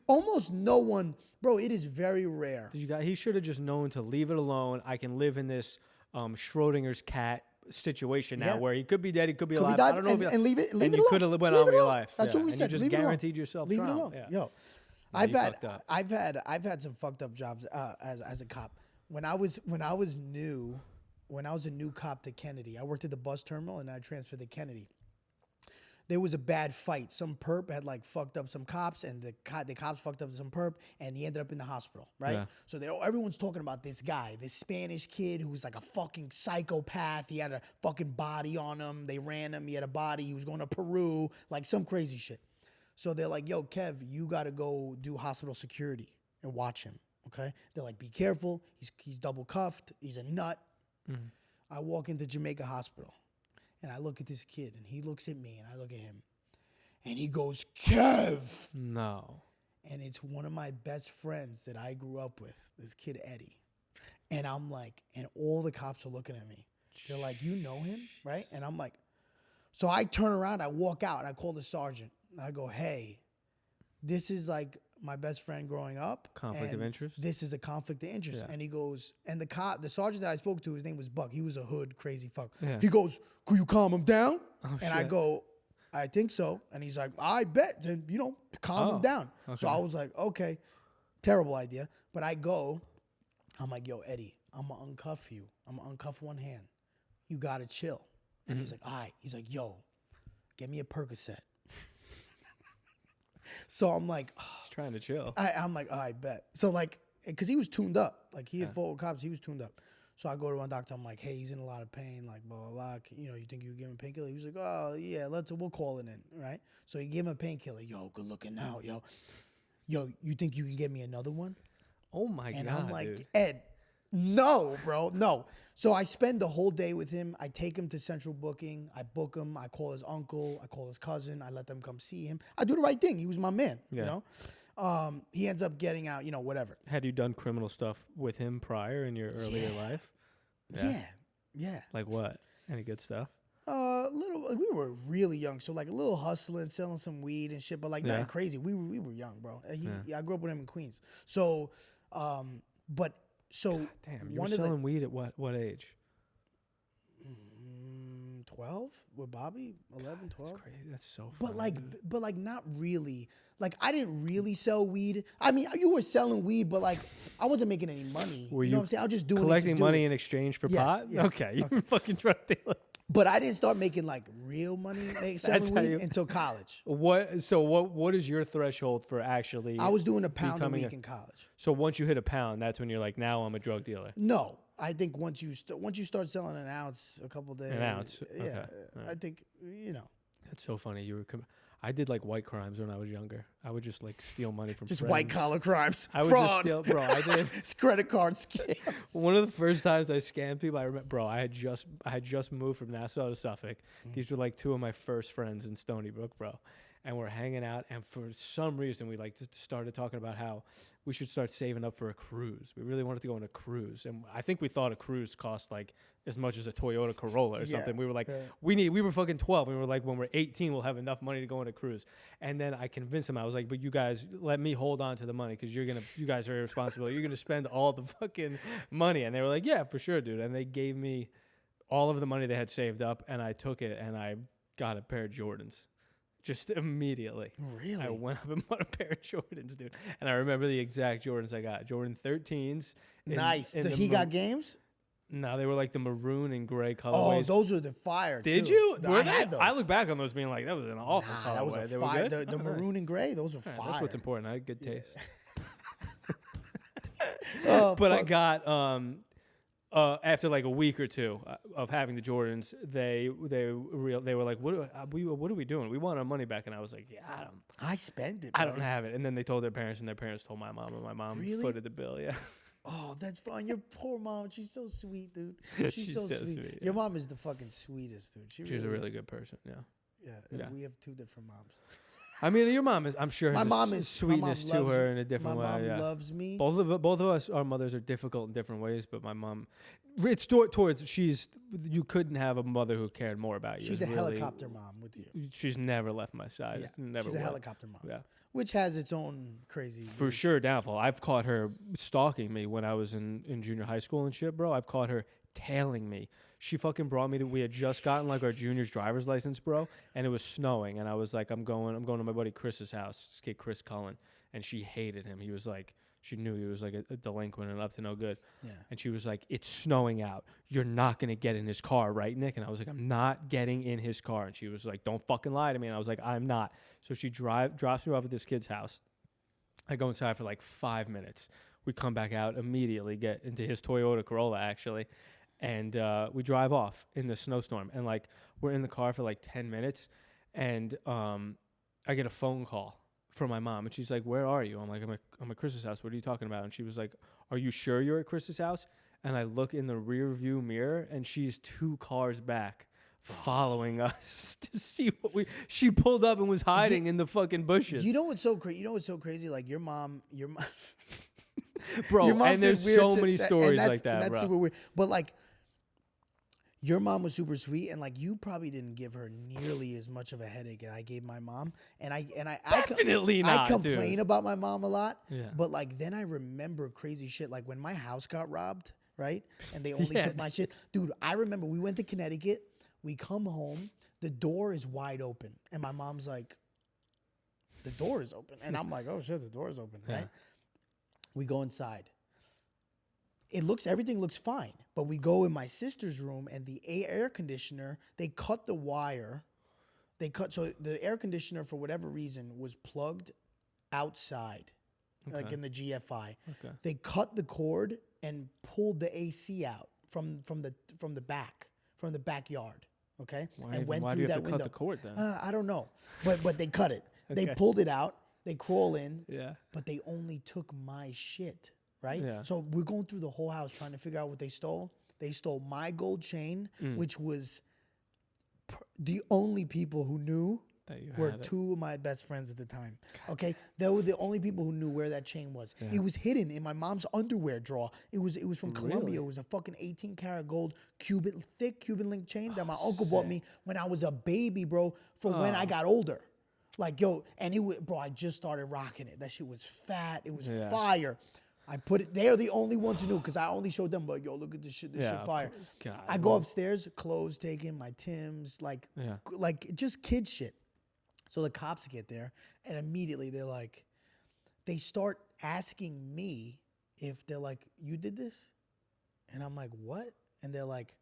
Speaker 1: Almost no one, bro, it is very rare.
Speaker 2: He should have just known to leave it alone. I can live in this Schrodinger's cat situation now
Speaker 1: Yeah.
Speaker 2: where he could be dead, he could be
Speaker 1: Could
Speaker 2: alive.
Speaker 1: be
Speaker 2: I
Speaker 1: dive
Speaker 2: don't know
Speaker 1: and,
Speaker 2: if
Speaker 1: and leave it, leave
Speaker 2: and
Speaker 1: it
Speaker 2: you
Speaker 1: alone.
Speaker 2: could have went
Speaker 1: Leave
Speaker 2: on with
Speaker 1: it
Speaker 2: your
Speaker 1: alone.
Speaker 2: life.
Speaker 1: That's
Speaker 2: Yeah.
Speaker 1: what we
Speaker 2: And
Speaker 1: said.
Speaker 2: you just
Speaker 1: Leave it alone.
Speaker 2: guaranteed yourself
Speaker 1: Leave it
Speaker 2: trial.
Speaker 1: alone.
Speaker 2: Yeah.
Speaker 1: Yo,
Speaker 2: Yeah, you fucked up.
Speaker 1: I've had some fucked up jobs as a cop. When I was new, when I was a new cop to Kennedy, I worked at the bus terminal and I transferred to Kennedy. There was a bad fight. Some perp had like fucked up some cops, and the cops fucked up some perp, and he ended up in the hospital, right?
Speaker 2: Yeah.
Speaker 1: So everyone's talking about this guy, this Spanish kid who was like a fucking psychopath. He had a fucking body on him. They ran him. He had a body. He was going to Peru, like some crazy shit. So they're like, yo, Kev, you got to go do hospital security and watch him, okay? They're like, be careful. He's double cuffed. He's a nut.
Speaker 2: Mm-hmm.
Speaker 1: I walk into Jamaica Hospital. And I look at this kid, and he looks at me, and I look at him. And he goes, Kev!
Speaker 2: No.
Speaker 1: And it's one of my best friends that I grew up with, this kid Eddie. And I'm like, and all the cops are looking at me. They're like, you know him, right? And I'm like, so I turn around, I walk out, and I call the sergeant. And I go, hey, this is like my best friend growing up.
Speaker 2: Conflict of interest?
Speaker 1: This is a conflict of interest.
Speaker 2: Yeah.
Speaker 1: And he goes, and the sergeant that I spoke to, his name was Buck. He was a hood, crazy fuck.
Speaker 2: Yeah.
Speaker 1: He goes, could you calm him down?
Speaker 2: Oh,
Speaker 1: and I
Speaker 2: shit.
Speaker 1: go, I think so. And he's like, I bet. Then, calm him down. So
Speaker 2: okay.
Speaker 1: I was like, okay, terrible idea. But I go, I'm like, yo, Eddie, I'm going to uncuff you. I'm going to uncuff one hand. You got to chill. And he's like, all right. He's like, yo, get me a Percocet. So I'm like,
Speaker 2: He's trying to chill.
Speaker 1: I'm like, I bet. So like, because he was tuned up. Like he had fought with cops. He was tuned up. So I go to my doctor. I'm like, hey, he's in a lot of pain. Like, blah, blah, blah. You think you could give him a painkiller? He was like, oh, yeah, we'll call it in, right? So he gave him a painkiller. Yo, good looking now, yo. Yo, you think you can get me another one?
Speaker 2: Oh, my
Speaker 1: And
Speaker 2: God,
Speaker 1: I'm like,
Speaker 2: dude.
Speaker 1: Ed, no, bro, no. So I spend the whole day with him. I take him to central booking. I book him. I call his uncle. I call his cousin. I let them come see him. I do the right thing. He was my man,
Speaker 2: Yeah.
Speaker 1: He ends up getting out, whatever.
Speaker 2: Had you done criminal stuff with him prior in your earlier life?
Speaker 1: Yeah.
Speaker 2: Like what? Any good stuff?
Speaker 1: We were really young, so like a little hustling, selling some weed and shit, but like nothing crazy. We were young, bro. I grew up with him in Queens. So,
Speaker 2: Damn, you were
Speaker 1: one of
Speaker 2: selling weed at what age?
Speaker 1: 12 with Bobby, 11, 12.
Speaker 2: That's crazy. That's so funny.
Speaker 1: But like not really. Like I didn't really sell weed. I mean, you were selling weed, but like I wasn't making any money.
Speaker 2: Were
Speaker 1: you know what I'm saying? I was just doing
Speaker 2: collecting
Speaker 1: it to do
Speaker 2: money
Speaker 1: it.
Speaker 2: in exchange for
Speaker 1: Yes,
Speaker 2: pot?
Speaker 1: yes.
Speaker 2: Okay, you were fucking drug dealer.
Speaker 1: But I didn't start making like real money selling
Speaker 2: how
Speaker 1: weed
Speaker 2: you-
Speaker 1: until college.
Speaker 2: What is your threshold for actually?
Speaker 1: I was doing a pound a
Speaker 2: becoming
Speaker 1: week in college.
Speaker 2: So once you hit a pound, that's when you're like, now I'm a drug dealer.
Speaker 1: No, I think once you start selling an ounce a couple days.
Speaker 2: ounce,
Speaker 1: Yeah,
Speaker 2: okay,
Speaker 1: I think
Speaker 2: That's so funny. I did like white crimes when I was younger. I would just like steal money from
Speaker 1: just
Speaker 2: friends.
Speaker 1: white collar crimes,
Speaker 2: I would
Speaker 1: fraud,
Speaker 2: just steal, bro. I did.
Speaker 1: It's credit card scams.
Speaker 2: One of the first times I scammed people, I remember, bro. I had just moved from Nassau to Suffolk. These were like two of my first friends in Stony Brook, bro. And we're hanging out, and for some reason, we like started talking about how we should start saving up for a cruise. We really wanted to go on a cruise, and I think we thought a cruise cost like as much as a Toyota Corolla or something. We were like, we were fucking 12. We were like, when we're 18, we'll have enough money to go on a cruise. And then I convinced them. I was like, but you guys, let me hold on to the money because you guys are irresponsible. You're gonna spend all the fucking money. And they were like, yeah, for sure, dude. And they gave me all of the money they had saved up, and I took it and I got a pair of Jordans. Just immediately.
Speaker 1: Really?
Speaker 2: I went up and bought a pair of Jordans, dude. And I remember the exact Jordans I got. Jordan 13s.
Speaker 1: Nice. He got games?
Speaker 2: No, they were like the maroon and gray
Speaker 1: Oh,
Speaker 2: colorways.
Speaker 1: those were the fire.
Speaker 2: Did
Speaker 1: too.
Speaker 2: you?
Speaker 1: I had those.
Speaker 2: I look back on those being like, that was an awful colorway.
Speaker 1: That was
Speaker 2: They
Speaker 1: a
Speaker 2: were
Speaker 1: fire.
Speaker 2: good?
Speaker 1: The
Speaker 2: Oh,
Speaker 1: maroon and gray, those were
Speaker 2: nice.
Speaker 1: fire.
Speaker 2: That's what's important. I had good taste.
Speaker 1: Oh,
Speaker 2: But I
Speaker 1: fuck.
Speaker 2: got after like a week or two of having the Jordans, they were like, what are we doing? We want our money back, and I was like, yeah,
Speaker 1: I spent it.
Speaker 2: I
Speaker 1: buddy.
Speaker 2: don't have it. And then they told their parents, and their parents told my mom, and my mom
Speaker 1: Really?
Speaker 2: footed the bill. Yeah,
Speaker 1: Oh, that's fine. Your poor mom. She's so sweet, dude. She's so sweet.
Speaker 2: sweet,
Speaker 1: Your
Speaker 2: yeah.
Speaker 1: mom is the fucking sweetest, dude.
Speaker 2: She's a really
Speaker 1: is.
Speaker 2: good person. Yeah.
Speaker 1: Yeah,
Speaker 2: Yeah.
Speaker 1: we have 2 different moms.
Speaker 2: I mean, your mom is. I'm sure
Speaker 1: My
Speaker 2: has
Speaker 1: mom
Speaker 2: a
Speaker 1: is
Speaker 2: sweetness
Speaker 1: my mom
Speaker 2: to
Speaker 1: loves
Speaker 2: her
Speaker 1: me.
Speaker 2: in a different
Speaker 1: My
Speaker 2: way.
Speaker 1: mom
Speaker 2: Yeah.
Speaker 1: loves me.
Speaker 2: Both of us, our mothers are difficult in different ways. But my mom, it's towards you couldn't have a mother who cared more about you.
Speaker 1: She's
Speaker 2: It's
Speaker 1: a
Speaker 2: really-
Speaker 1: helicopter mom with you.
Speaker 2: She's never left my side.
Speaker 1: Yeah,
Speaker 2: Never.
Speaker 1: she's a
Speaker 2: will.
Speaker 1: helicopter mom.
Speaker 2: Yeah.
Speaker 1: Which has its own crazy.
Speaker 2: For
Speaker 1: weird
Speaker 2: sure, downfall. I've caught her stalking me when I was in junior high school and shit, bro. I've caught her tailing me. She fucking brought me to. We had just gotten like our junior's driver's license, bro, and it was snowing. And I was like, I'm going to my buddy Chris's house. This kid Chris Cullen, and she hated him. He was like, she knew he was like a delinquent and up to no good.
Speaker 1: Yeah.
Speaker 2: And she was like, it's snowing out. You're not gonna get in his car, right, Nick? And I was like, I'm not getting in his car. And she was like, don't fucking lie to me. And I was like, I'm not. So she drops me off at this kid's house. I go inside for like 5 minutes. We come back out immediately, get into his Toyota Corolla actually, and we drive off in the snowstorm. And like we're in the car for like 10 minutes, and I get a phone call from my mom, and she's like, "Where are you?" I'm like, "I'm at Chris's house. What are you talking about?" And she was like, "Are you sure you're at Chris's house?" And I look in the rear view mirror, and she's 2 cars back, following us to see what we. She pulled up and was hiding in the fucking bushes.
Speaker 1: You know what's so crazy? You know what's so crazy? Like your mom.
Speaker 2: Bro,
Speaker 1: Your mom
Speaker 2: and
Speaker 1: did
Speaker 2: there's
Speaker 1: weird
Speaker 2: so
Speaker 1: shit
Speaker 2: many
Speaker 1: that-
Speaker 2: stories
Speaker 1: and that's-
Speaker 2: like that,
Speaker 1: and that's
Speaker 2: bro.
Speaker 1: super weird. But like, your mom was super sweet, and like you probably didn't give her nearly as much of a headache as I gave my mom. And I
Speaker 2: Definitely
Speaker 1: I
Speaker 2: not,
Speaker 1: complain
Speaker 2: dude.
Speaker 1: about my mom a lot.
Speaker 2: Yeah.
Speaker 1: But like then I remember crazy shit. Like when my house got robbed, right? And they only
Speaker 2: Yeah.
Speaker 1: took my shit. Dude, I remember we went to Connecticut. We come home. The door is wide open, and my mom's like, "The door is open," and I'm like, "Oh shit, the door is open."
Speaker 2: Yeah.
Speaker 1: Right? We go inside. Everything looks fine, but we go in my sister's room, and the air conditioner, they cut the wire. So the air conditioner, for whatever reason, was plugged outside, like
Speaker 2: Okay.
Speaker 1: in the GFI.
Speaker 2: Okay.
Speaker 1: They cut the cord and pulled the AC out from the backyard. Okay,
Speaker 2: Why
Speaker 1: and went
Speaker 2: do
Speaker 1: through
Speaker 2: you have
Speaker 1: that
Speaker 2: to
Speaker 1: window.
Speaker 2: cut the cord then?
Speaker 1: I don't know, but they cut it. They
Speaker 2: Okay.
Speaker 1: pulled it out. They crawl in,
Speaker 2: Yeah.
Speaker 1: but they only took my shit, right?
Speaker 2: Yeah.
Speaker 1: So we're going through the whole house trying to figure out what they stole. They stole my gold chain, which was the only people who knew
Speaker 2: That you
Speaker 1: were
Speaker 2: had it.
Speaker 1: 2 of my best friends at the time. Okay, they were the only people who knew where that chain was.
Speaker 2: Yeah.
Speaker 1: It was hidden in my mom's underwear drawer. It was from Colombia.
Speaker 2: Really?
Speaker 1: It was a fucking 18 karat gold thick Cuban link chain that my uncle bought me when I was a baby, bro. For when I got older. Like yo, and bro, I just started rocking it. That shit was fat. It was
Speaker 2: Yeah.
Speaker 1: fire. I put it. They're the only ones who knew because I only showed them. But yo, look at this shit. This
Speaker 2: Yeah,
Speaker 1: shit
Speaker 2: of
Speaker 1: fire.
Speaker 2: course. God,
Speaker 1: I go upstairs, clothes taken, my Timbs, like
Speaker 2: Yeah.
Speaker 1: just kid shit. So the cops get there, and immediately they start asking me if they're like, "You did this?" And I'm like, "What?" And they're like,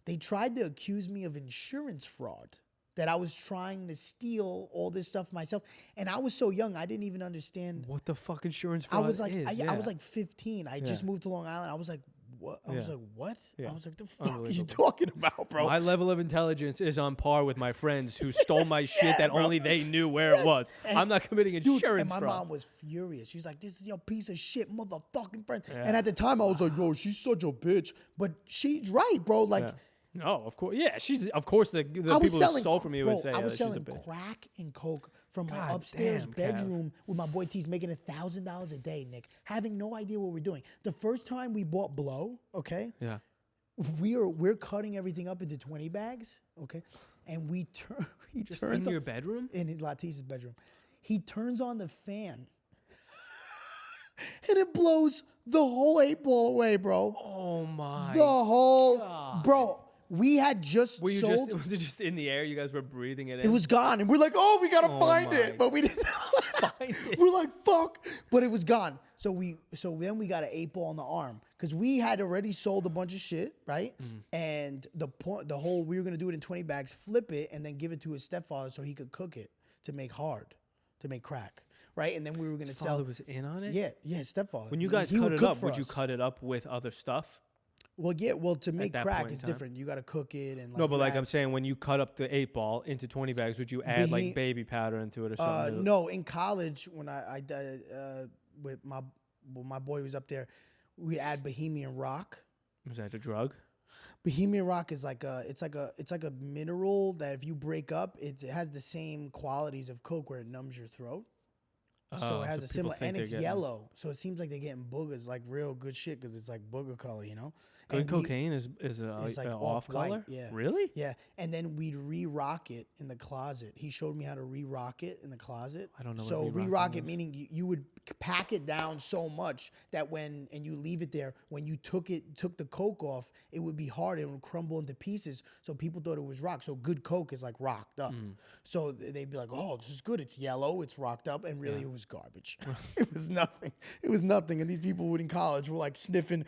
Speaker 1: they tried to accuse me of insurance fraud. That I was trying to steal all this stuff myself. And I was so young, I didn't even understand.
Speaker 2: What the fuck insurance
Speaker 1: I
Speaker 2: fraud
Speaker 1: was like,
Speaker 2: is?
Speaker 1: I was like 15. I just
Speaker 2: Yeah.
Speaker 1: moved to Long Island. I was like, what? I was
Speaker 2: Yeah.
Speaker 1: like, what?
Speaker 2: Yeah.
Speaker 1: I was like, the fuck are you
Speaker 2: Unbelievable.
Speaker 1: talking about, bro?
Speaker 2: My level of intelligence is on par with my friends who stole my shit that
Speaker 1: bro.
Speaker 2: only they knew where it was.
Speaker 1: And-
Speaker 2: I'm not committing
Speaker 1: Dude,
Speaker 2: insurance
Speaker 1: and my
Speaker 2: fraud.
Speaker 1: mom was furious. She's like, this is your piece of shit, motherfucking friend.
Speaker 2: Yeah.
Speaker 1: And at the time, I was like, yo, she's such a bitch. But she's right, bro. Like,
Speaker 2: Yeah. No, of course. Yeah, she's of course the
Speaker 1: I
Speaker 2: people
Speaker 1: was
Speaker 2: who
Speaker 1: selling,
Speaker 2: stole from you
Speaker 1: bro,
Speaker 2: would say
Speaker 1: I was
Speaker 2: she's a
Speaker 1: selling
Speaker 2: bitch.
Speaker 1: crack and coke from my
Speaker 2: God
Speaker 1: upstairs
Speaker 2: damn, Kev.
Speaker 1: bedroom with my boy T's making $1,000 a day, Nick, having no idea what we're doing. The first time we bought blow, okay,
Speaker 2: Yeah.
Speaker 1: we're cutting everything up into 20 bags, okay, and he
Speaker 2: Just
Speaker 1: turns
Speaker 2: in your bedroom?
Speaker 1: in Latisse's bedroom. He turns on the fan, and it blows the whole 8-ball away, bro.
Speaker 2: Oh my.
Speaker 1: The whole,
Speaker 2: God.
Speaker 1: bro. We had just
Speaker 2: Were you
Speaker 1: sold.
Speaker 2: was it just in the air? You guys were breathing it in?
Speaker 1: It was gone, and we're like, "Oh, we gotta
Speaker 2: Oh
Speaker 1: find
Speaker 2: my
Speaker 1: it," but we didn't.
Speaker 2: Find it.
Speaker 1: We're God, fuck. But it was gone. So then we got an 8-ball on the arm because we had already sold a bunch of shit, right? And the whole we were gonna do it in 20 bags, flip it, and then give it to his stepfather so he could cook it to make crack, right? And then we were gonna sell.
Speaker 2: Father was in on it.
Speaker 1: Yeah, his stepfather.
Speaker 2: When you guys cut it up, would you cut it up with other stuff?
Speaker 1: Well, yeah. Well, to make
Speaker 2: that
Speaker 1: crack,
Speaker 2: point in
Speaker 1: it's
Speaker 2: time?
Speaker 1: different. You got to cook it and
Speaker 2: No, but like I'm saying, when you cut up the 8-ball into 20 bags, would you add like baby powder into it or something?
Speaker 1: No, in college when I did with my boy was up there, we add Bohemian Rock.
Speaker 2: Was that a drug?
Speaker 1: Bohemian Rock is like it's like a mineral that if you break up, it has the same qualities of Coke where it numbs your throat. So it has a similar, and it's yellow. So it seems like they're getting boogers, like real good shit, because it's like booger color, you know.
Speaker 2: Good cocaine is like off color.
Speaker 1: Yeah.
Speaker 2: Really?
Speaker 1: Yeah. And then we'd re-rock it in the closet. He showed me how to re-rock it in the closet.
Speaker 2: I don't know.
Speaker 1: So re-rock it meaning you would pack it down so much that and you leave it there, when you took the Coke off, it would be hard. It would crumble into pieces. So people thought it was rock. So good Coke is like rocked up. So they'd be like, oh, this is good. It's yellow. It's rocked up. And really it was garbage. It was nothing. It was nothing. And these people in college were like sniffing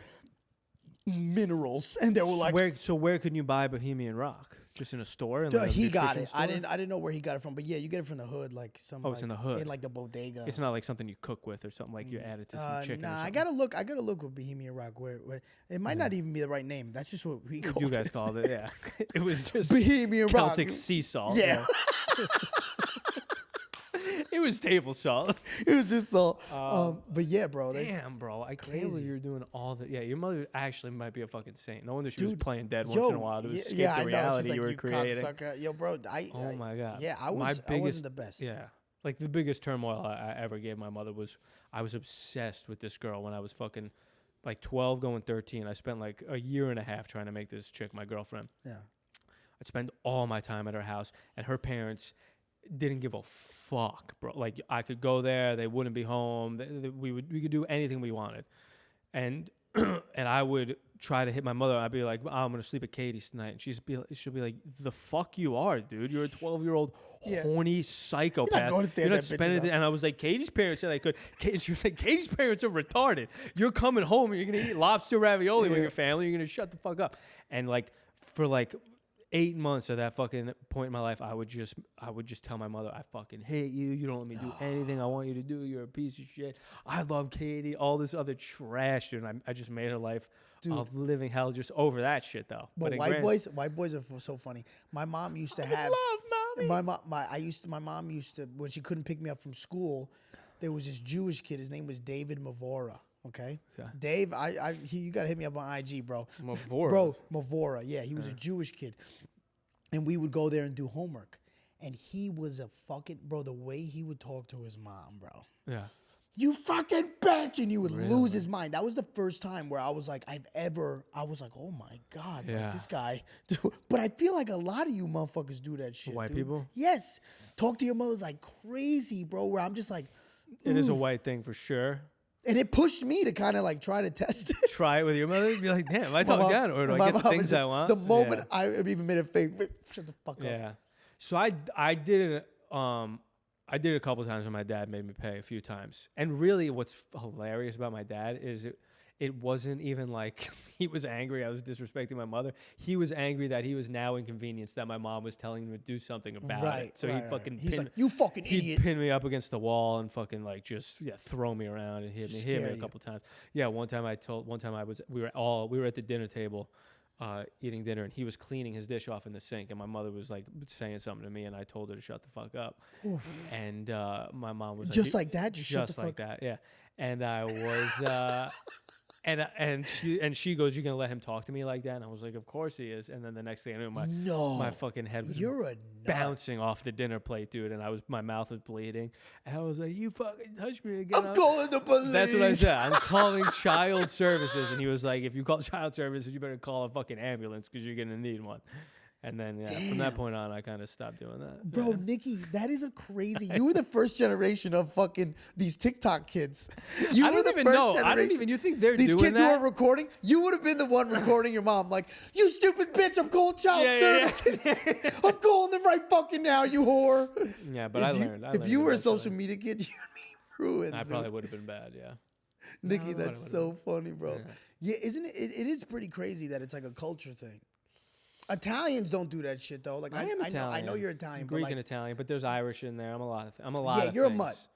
Speaker 1: minerals, and they were like,
Speaker 2: where can you buy Bohemian Rock? Just in a store?
Speaker 1: He got it. I didn't know where he got it from, but yeah, you get it from the hood, like some.
Speaker 2: Oh, it's in the hood.
Speaker 1: In like the bodega.
Speaker 2: It's not like something you cook with or something like you add it to some chicken.
Speaker 1: Nah, I gotta look with Bohemian Rock. Where it might not even be the right name. That's just what we called
Speaker 2: you guys called it. Yeah, it was just
Speaker 1: Bohemian
Speaker 2: Celtic
Speaker 1: Rock.
Speaker 2: sea salt.
Speaker 1: Yeah.
Speaker 2: It was table salt.
Speaker 1: It was just salt. But yeah, bro.
Speaker 2: Damn, bro. I can't believe you're doing all the. Yeah, your mother actually might be a fucking saint. No wonder she was playing dead once in a while to escape the reality
Speaker 1: like,
Speaker 2: you were creating.
Speaker 1: Cocksucker. Yo, bro.
Speaker 2: Oh my God.
Speaker 1: Yeah, I wasn't the best.
Speaker 2: Yeah. Like the biggest turmoil I ever gave my mother was I was obsessed with this girl when I was fucking like 12 going 13. I spent like a year and a half trying to make this chick my girlfriend.
Speaker 1: Yeah.
Speaker 2: I'd spend all my time at her house, and her parents didn't give a fuck, bro. Like I could go there, they wouldn't be home. We could do anything we wanted, and and I would try to hit my mother. I'd be like, oh, I'm gonna sleep at Katie's tonight, and she'll be like, the fuck you are, dude. You're a 12-year-old horny psychopath.
Speaker 1: You're not going to stay at that bitch's house.
Speaker 2: And I was like, Katie's parents said I could. She was like, Katie's parents are retarded. You're coming home and you're gonna eat lobster ravioli with your family. You're gonna shut the fuck up. And like for like 8 months of that fucking point in my life, I would just tell my mother, I fucking hate you. You don't let me do anything I want you to do. You're a piece of shit. I love Katie. All this other trash, dude. And I just made her life a living hell just over that shit, though.
Speaker 1: But white boys are so funny. My mom used to have.
Speaker 2: Love mommy.
Speaker 1: My mom used to, when she couldn't pick me up from school, there was this Jewish kid. His name was David Mavora. Okay. Dave, you gotta hit me up on IG, bro.
Speaker 2: Mavora.
Speaker 1: Bro, Mavora. Yeah, he was a Jewish kid, and we would go there and do homework. And he was a fucking bro. The way he would talk to his mom, bro.
Speaker 2: Yeah.
Speaker 1: You fucking bitch, and he would lose his mind. That was the first time where I was like, I was like, oh my God, like this guy. Dude. But I feel like a lot of you motherfuckers do that shit.
Speaker 2: White
Speaker 1: dude.
Speaker 2: people?
Speaker 1: Yes. Talk to your mothers like crazy, bro. Where I'm just like,
Speaker 2: it is a white thing for sure.
Speaker 1: And it pushed me to kind of like try to test it.
Speaker 2: Try it with your mother. Be like, damn, I talk down, or do I get the things I want?
Speaker 1: The moment I even made a face, shut the fuck up.
Speaker 2: Yeah. So I did it. I did it a couple times when my dad made me pay a few times. And really, what's hilarious about my dad is it wasn't even like he was angry I was disrespecting my mother. He was angry that he was now inconvenienced that my mom was telling him to do something about it. So he's
Speaker 1: like, you fucking idiot.
Speaker 2: He'd pin me up against the wall and fucking like just throw me around and hit me a couple times. Yeah, one time we were at the dinner table eating dinner, and he was cleaning his dish off in the sink, and my mother was like saying something to me, and I told her to shut the fuck up. Oof. And my mom was
Speaker 1: just like that, just
Speaker 2: like that, yeah. And I was and she goes, "You're gonna let him talk to me like that?" And I was like, "Of course he is." And then the next thing I knew, my fucking head was bouncing off the dinner plate, dude, and my mouth was bleeding, and I was like, "You fucking touched me again."
Speaker 1: I'm calling the police.
Speaker 2: That's what I said. I'm calling child services, and he was like, "If you call child services, you better call a fucking ambulance because you're gonna need one." And then from that point on, I kind of stopped doing that.
Speaker 1: Bro, Nikki, that is a crazy. You were the first generation of fucking these TikTok kids. You were the first generation.
Speaker 2: I don't even. You think they're doing that?
Speaker 1: These kids who are recording. You would have been the one recording your mom, like, "You stupid bitch! I'm calling child services. I'm calling them right fucking now, you whore."
Speaker 2: Yeah, but I learned.
Speaker 1: If you were a social media kid, ruined.
Speaker 2: I probably
Speaker 1: dude.
Speaker 2: would have been bad. Yeah.
Speaker 1: Nikki,
Speaker 2: No,
Speaker 1: that's
Speaker 2: would've
Speaker 1: so funny, bro.
Speaker 2: Yeah.
Speaker 1: Yeah, isn't it? It is pretty crazy that it's like a culture thing. Italians don't do that shit though. Like
Speaker 2: I am
Speaker 1: I
Speaker 2: Italian.
Speaker 1: know you're Italian,
Speaker 2: Greek
Speaker 1: but
Speaker 2: and
Speaker 1: like,
Speaker 2: Italian, but there's Irish in there. I'm a lot of. I'm a lot
Speaker 1: yeah,
Speaker 2: of
Speaker 1: you're
Speaker 2: things.
Speaker 1: a mutt.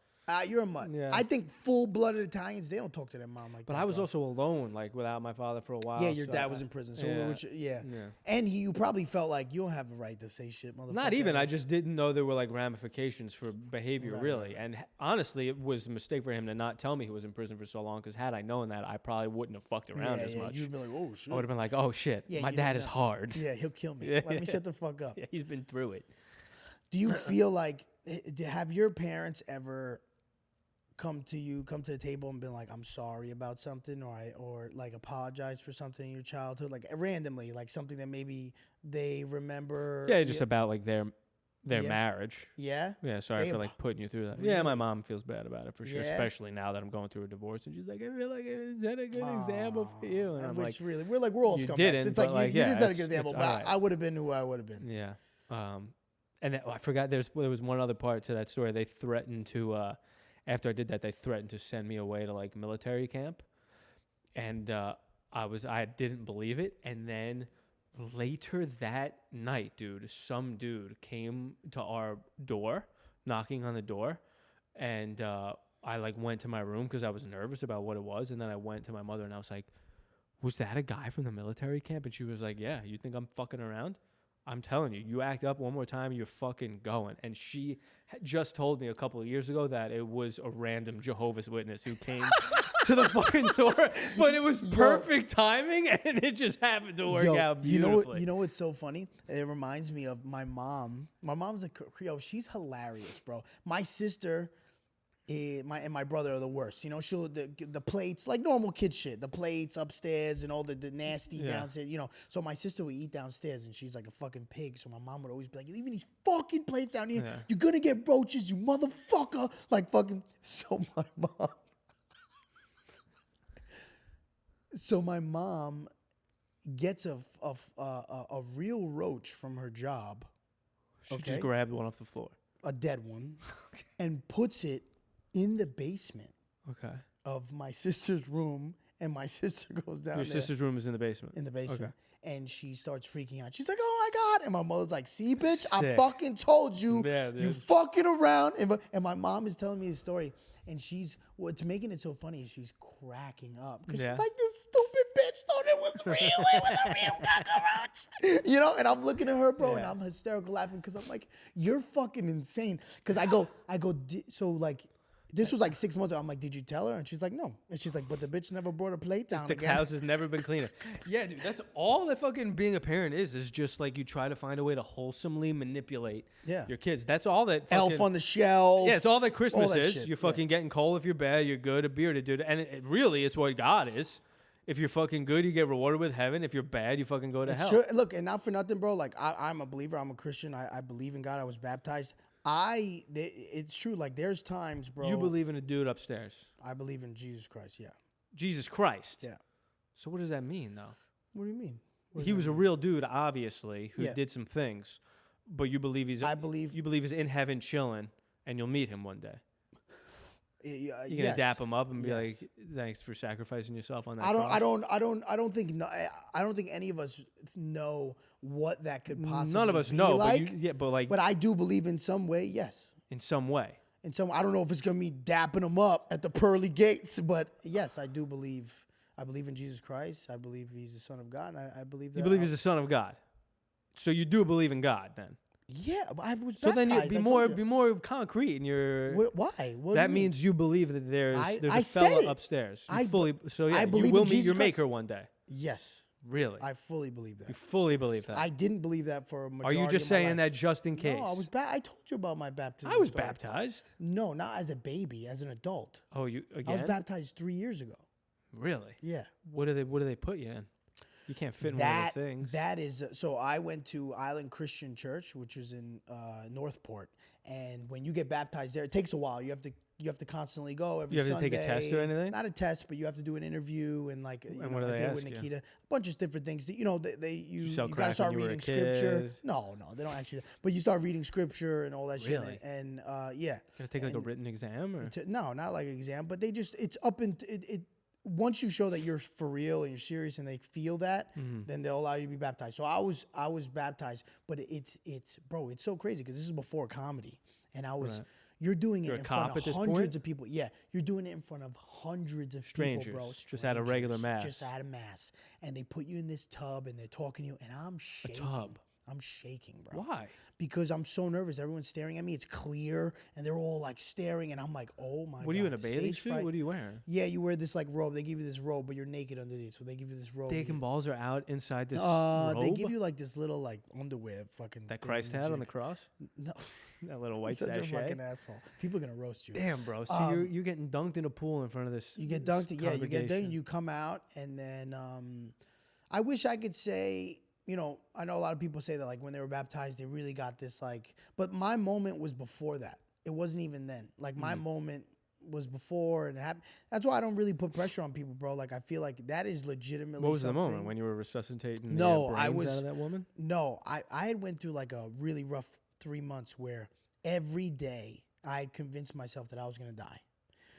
Speaker 1: You're a mutt.
Speaker 2: Yeah.
Speaker 1: I think full-blooded Italians, they don't talk to their mom like that.
Speaker 2: But I was
Speaker 1: bro.
Speaker 2: also alone, like without my father for a while.
Speaker 1: Yeah, your
Speaker 2: so
Speaker 1: dad was in prison. So
Speaker 2: yeah.
Speaker 1: yeah.
Speaker 2: Yeah.
Speaker 1: And you probably felt like you don't have a right to say shit, motherfucker.
Speaker 2: Not even. I just didn't know there were like ramifications for behavior,
Speaker 1: Right,
Speaker 2: really. And honestly, it was a mistake for him to not tell me he was in prison for so long. Because had I known that, I probably wouldn't have fucked around as much.
Speaker 1: You'd be like, oh shit.
Speaker 2: I would have been like, oh shit,
Speaker 1: Yeah,
Speaker 2: my
Speaker 1: you
Speaker 2: dad
Speaker 1: don't
Speaker 2: is
Speaker 1: know.
Speaker 2: hard.
Speaker 1: Yeah, he'll kill me.
Speaker 2: Yeah.
Speaker 1: Let me shut the fuck up.
Speaker 2: Yeah, he's been through it.
Speaker 1: Do you feel like have your parents ever come to the table and been like, I'm sorry about something, or like apologize for something in your childhood, like randomly, like something that maybe they remember?
Speaker 2: Yeah, just about like their
Speaker 1: Yeah.
Speaker 2: marriage.
Speaker 1: Yeah.
Speaker 2: Yeah, sorry
Speaker 1: They
Speaker 2: for like putting you through that.
Speaker 1: Really?
Speaker 2: Yeah, my mom feels bad about it for sure,
Speaker 1: Yeah?
Speaker 2: especially now that I'm going through a divorce, and she's like, I feel like it set a good example for you, and I'm
Speaker 1: Which
Speaker 2: like,
Speaker 1: really, we're all
Speaker 2: you
Speaker 1: scumbags.
Speaker 2: didn't,
Speaker 1: It's like
Speaker 2: but,
Speaker 1: you
Speaker 2: like,
Speaker 1: didn't
Speaker 2: yeah,
Speaker 1: set a
Speaker 2: it's-
Speaker 1: good example,
Speaker 2: it's
Speaker 1: but
Speaker 2: alright.
Speaker 1: I would have been who I would have been.
Speaker 2: yeah. And then, I forgot there was one other part to that story. They threatened to, after I did that, they threatened to send me away to like military camp, and I didn't believe it, and then later that night, dude, some dude came to our door, knocking on the door, and I like went to my room because I was nervous about what it was, and then I went to my mother and I was like, was that a guy from the military camp? And she was like, yeah, you think I'm fucking around? I'm telling you, you act up one more time, you're fucking going. And she just told me a couple of years ago that it was a random Jehovah's Witness who came to the fucking door, but it was perfect timing, and it just happened to work out beautifully.
Speaker 1: You know what's so funny? It reminds me of my mom. My mom's a Creole. She's hilarious, bro. My sister and my brother are the worst. You know, she'll the plates, like normal kid shit, the plates upstairs and all the nasty downstairs. You know, so my sister would eat downstairs, and she's like a fucking pig. So my mom would always be like, "Leaving these fucking plates down here, you're gonna get roaches, you motherfucker!" Like fucking. So my mom gets a real roach from her job,
Speaker 2: She just grabbed one off the floor.
Speaker 1: a dead one, and puts it in the basement
Speaker 2: Okay.
Speaker 1: of my sister's room, and my sister goes down
Speaker 2: Your
Speaker 1: there
Speaker 2: sister's room is in the basement.
Speaker 1: in the basement.
Speaker 2: Okay.
Speaker 1: And she starts freaking out. She's like, "Oh my God." And my mother's like, "See, bitch, I
Speaker 2: Sick.
Speaker 1: fucking told you.
Speaker 2: Yeah,
Speaker 1: You
Speaker 2: dude.
Speaker 1: fucking around." And my mom is telling me the story. And what's making it so funny is she's cracking up. Because
Speaker 2: Yeah.
Speaker 1: she's like, "This stupid bitch thought it was real. It was a real cockroach." You know? And I'm looking at her, bro, and
Speaker 2: Yeah.
Speaker 1: I'm hysterical laughing because I'm like, "You're fucking insane." Because I go, so like, this was like 6 months ago. I'm like, "Did you tell her?" And she's like, "No." And she's like, "But the bitch never brought a plate down
Speaker 2: The
Speaker 1: again."
Speaker 2: house has never been cleaner. Yeah, dude, that's all that fucking being a parent is just like you try to find a way to wholesomely manipulate your kids. That's all that fucking,
Speaker 1: Elf on the Shelf.
Speaker 2: yeah, it's all that Christmas
Speaker 1: that
Speaker 2: is.
Speaker 1: shit,
Speaker 2: You're fucking getting cold if you're bad. You're good, a bearded dude. And really, it's what God is. If you're fucking good, you get rewarded with heaven. If you're bad, you fucking go to hell.
Speaker 1: Sure, look, and not for nothing, bro. Like I'm a believer. I'm a Christian. I believe in God. I was baptized. It's true. Like there's times, bro.
Speaker 2: You believe in a dude upstairs.
Speaker 1: I believe in Jesus Christ. Yeah.
Speaker 2: Jesus Christ.
Speaker 1: Yeah.
Speaker 2: So what does that mean, though?
Speaker 1: What do you mean?
Speaker 2: He was a real dude, obviously, who
Speaker 1: Yeah.
Speaker 2: did some things, but you believe he's.
Speaker 1: I believe-
Speaker 2: you believe he's in heaven chilling, and you'll meet him one day. You're gonna
Speaker 1: Yes.
Speaker 2: dap him up and be
Speaker 1: Yes.
Speaker 2: like, "Thanks for sacrificing yourself on that."
Speaker 1: I don't
Speaker 2: cross."
Speaker 1: think any of us know what that could possibly
Speaker 2: None of us
Speaker 1: be
Speaker 2: know,
Speaker 1: like.
Speaker 2: but like
Speaker 1: But I do believe in some way, yes.
Speaker 2: in some way.
Speaker 1: In some, I don't know if it's gonna be dapping them up at the pearly gates, but yes, I do believe. I believe in Jesus Christ. I believe He's the Son of God. And I believe that.
Speaker 2: You believe he's the Son of God, so you do believe in God, then.
Speaker 1: Yeah, but I was
Speaker 2: So
Speaker 1: baptized.
Speaker 2: then you
Speaker 1: I told
Speaker 2: be more concrete in your.
Speaker 1: Why? What do
Speaker 2: that
Speaker 1: you mean?
Speaker 2: means you believe that there's
Speaker 1: I
Speaker 2: a
Speaker 1: said
Speaker 2: fella
Speaker 1: it.
Speaker 2: upstairs.
Speaker 1: I
Speaker 2: You fully so yeah.
Speaker 1: I believe
Speaker 2: you will
Speaker 1: in
Speaker 2: meet
Speaker 1: Jesus
Speaker 2: your
Speaker 1: Christ.
Speaker 2: maker one day.
Speaker 1: Yes,
Speaker 2: Really,
Speaker 1: I fully believe
Speaker 2: you
Speaker 1: that.
Speaker 2: fully believe that.
Speaker 1: I didn't believe that for a
Speaker 2: Are
Speaker 1: majority
Speaker 2: you just
Speaker 1: of my
Speaker 2: saying
Speaker 1: life.
Speaker 2: that just in case?
Speaker 1: No, I told you about my baptism.
Speaker 2: I was
Speaker 1: story.
Speaker 2: baptized.
Speaker 1: No, not as a baby, as an adult.
Speaker 2: Oh, you again?
Speaker 1: I was baptized 3 years ago.
Speaker 2: Really?
Speaker 1: Yeah.
Speaker 2: What do they put you in? You can't fit in one of the things.
Speaker 1: That is so. I went to Island Christian Church, which is in Northport, and when you get baptized there, it takes a while. You have to you have to constantly go every
Speaker 2: You have to
Speaker 1: Sunday.
Speaker 2: take a test or anything?
Speaker 1: Not a test, but you have to do an interview and like
Speaker 2: And what do they
Speaker 1: I did
Speaker 2: ask
Speaker 1: with
Speaker 2: you?
Speaker 1: Nikita, a bunch of different things. That, you
Speaker 2: sell
Speaker 1: got
Speaker 2: crack
Speaker 1: to start
Speaker 2: when you were a
Speaker 1: reading scripture.
Speaker 2: kid?
Speaker 1: No, they don't actually. But you start reading scripture and all that shit.
Speaker 2: Really?
Speaker 1: And yeah.
Speaker 2: Gotta take like a
Speaker 1: And
Speaker 2: written exam or?
Speaker 1: no, not like an exam, but it's up in it. Once you show that you're for real and you're serious and they feel that, then they'll allow you to be baptized. So I was baptized, but it's bro, it's so crazy because this is before comedy, and you're doing it
Speaker 2: You're a
Speaker 1: in front
Speaker 2: cop
Speaker 1: of
Speaker 2: at this
Speaker 1: hundreds
Speaker 2: point?
Speaker 1: of people. Yeah, you're doing it in front of hundreds of
Speaker 2: Strangers,
Speaker 1: people, bro.
Speaker 2: just at a regular
Speaker 1: Strangers,
Speaker 2: mass.
Speaker 1: just at a mass, and they put you in this tub and they're talking to you, and I'm shaking.
Speaker 2: tub?
Speaker 1: I'm shaking, bro.
Speaker 2: Why?
Speaker 1: Because I'm so nervous. Everyone's staring at me. It's clear, and they're all like staring, and I'm like, oh my god.
Speaker 2: What are you in a bathing
Speaker 1: Stage
Speaker 2: suit?
Speaker 1: fright.
Speaker 2: What are you wearing?
Speaker 1: Yeah, you wear this like robe. They give you this robe, but you're naked underneath. So they give you this robe.
Speaker 2: Dick and balls are out inside this
Speaker 1: They
Speaker 2: robe
Speaker 1: give you like this little like underwear fucking.
Speaker 2: that
Speaker 1: thing
Speaker 2: Christ
Speaker 1: and
Speaker 2: had on the
Speaker 1: jig.
Speaker 2: cross.
Speaker 1: No,
Speaker 2: That little white
Speaker 1: such a
Speaker 2: sachet.
Speaker 1: fucking asshole. People are gonna roast you.
Speaker 2: Damn, bro. So you're getting dunked in a pool in front of this.
Speaker 1: You get dunked. Yeah, you get dunked.
Speaker 2: congregation.
Speaker 1: You come out, and then I wish I could say. I know a lot of people say that like when they were baptized, they really got this like. But my moment was before that. It wasn't even then. Like my moment was before and it happened. That's why I don't really put pressure on people, bro. Like I feel like that is legitimately.
Speaker 2: What was the
Speaker 1: something.
Speaker 2: moment when you were resuscitating
Speaker 1: No,
Speaker 2: the
Speaker 1: I
Speaker 2: brains
Speaker 1: was-
Speaker 2: out of that woman?
Speaker 1: No, I had went through like a really rough 3 months where every day I had convinced myself that I was gonna die.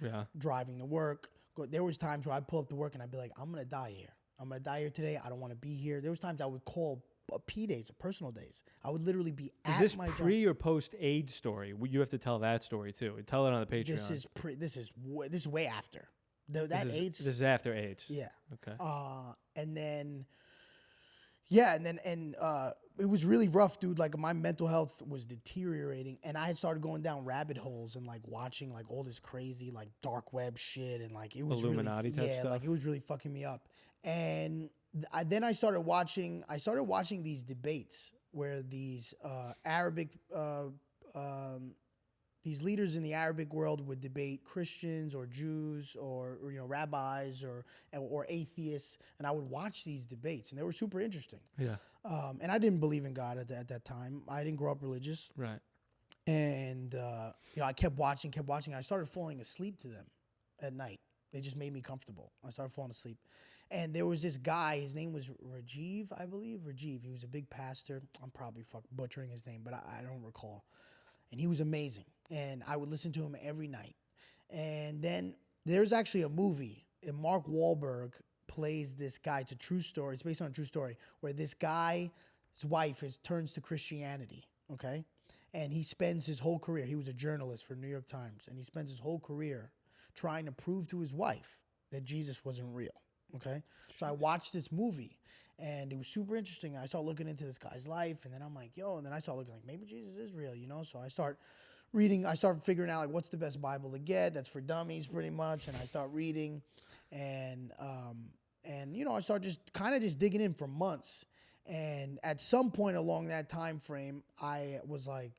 Speaker 2: Yeah.
Speaker 1: Driving to work. There was times where I'd pull up to work and I'd be like, I'm gonna die here. I'm gonna die here today. I don't want to be here. There was times I would call P days, personal days. I would literally be
Speaker 2: Is
Speaker 1: at
Speaker 2: this
Speaker 1: my
Speaker 2: pre
Speaker 1: job.
Speaker 2: or post AIDS story? You have to tell that story too. Tell it on the Patreon.
Speaker 1: This is way after. That
Speaker 2: This is-
Speaker 1: AIDS.
Speaker 2: This is after AIDS.
Speaker 1: Yeah.
Speaker 2: Okay.
Speaker 1: And then. Yeah, and it was really rough, dude. Like my mental health was deteriorating, and I had started going down rabbit holes and like watching like all this crazy like dark web shit, and like it was
Speaker 2: Illuminati
Speaker 1: really,
Speaker 2: type stuff?
Speaker 1: like it was really fucking me up. And then I started watching these debates where these Arabic these leaders in the Arabic world would debate Christians or Jews or rabbis or atheists, and I would watch these debates, and they were super interesting.
Speaker 2: Yeah.
Speaker 1: And I didn't believe in God at that time. I didn't grow up religious,
Speaker 2: Right.
Speaker 1: and I kept watching. And I started falling asleep to them at night. They just made me comfortable. I started falling asleep. And there was this guy, his name was Rajiv, I believe. Rajiv. He was a big pastor. I'm probably butchering his name, but I don't recall. And he was amazing. And I would listen to him every night. And then there's actually a movie, and Mark Wahlberg plays this guy. It's a true story. It's based on a true story where this guy, his wife turns to Christianity, okay? And he spends his whole career, he was a journalist for New York Times, and he spends his whole career trying to prove to his wife that Jesus wasn't real, okay? So I watched this movie, and it was super interesting. I started looking into this guy's life, and then I'm like, yo, and then I started looking like, maybe Jesus is real, So I start reading, I start figuring out like what's the best Bible to get that's for dummies pretty much, and I start reading, and I start just digging in for months. And at some point along that time frame, I was like,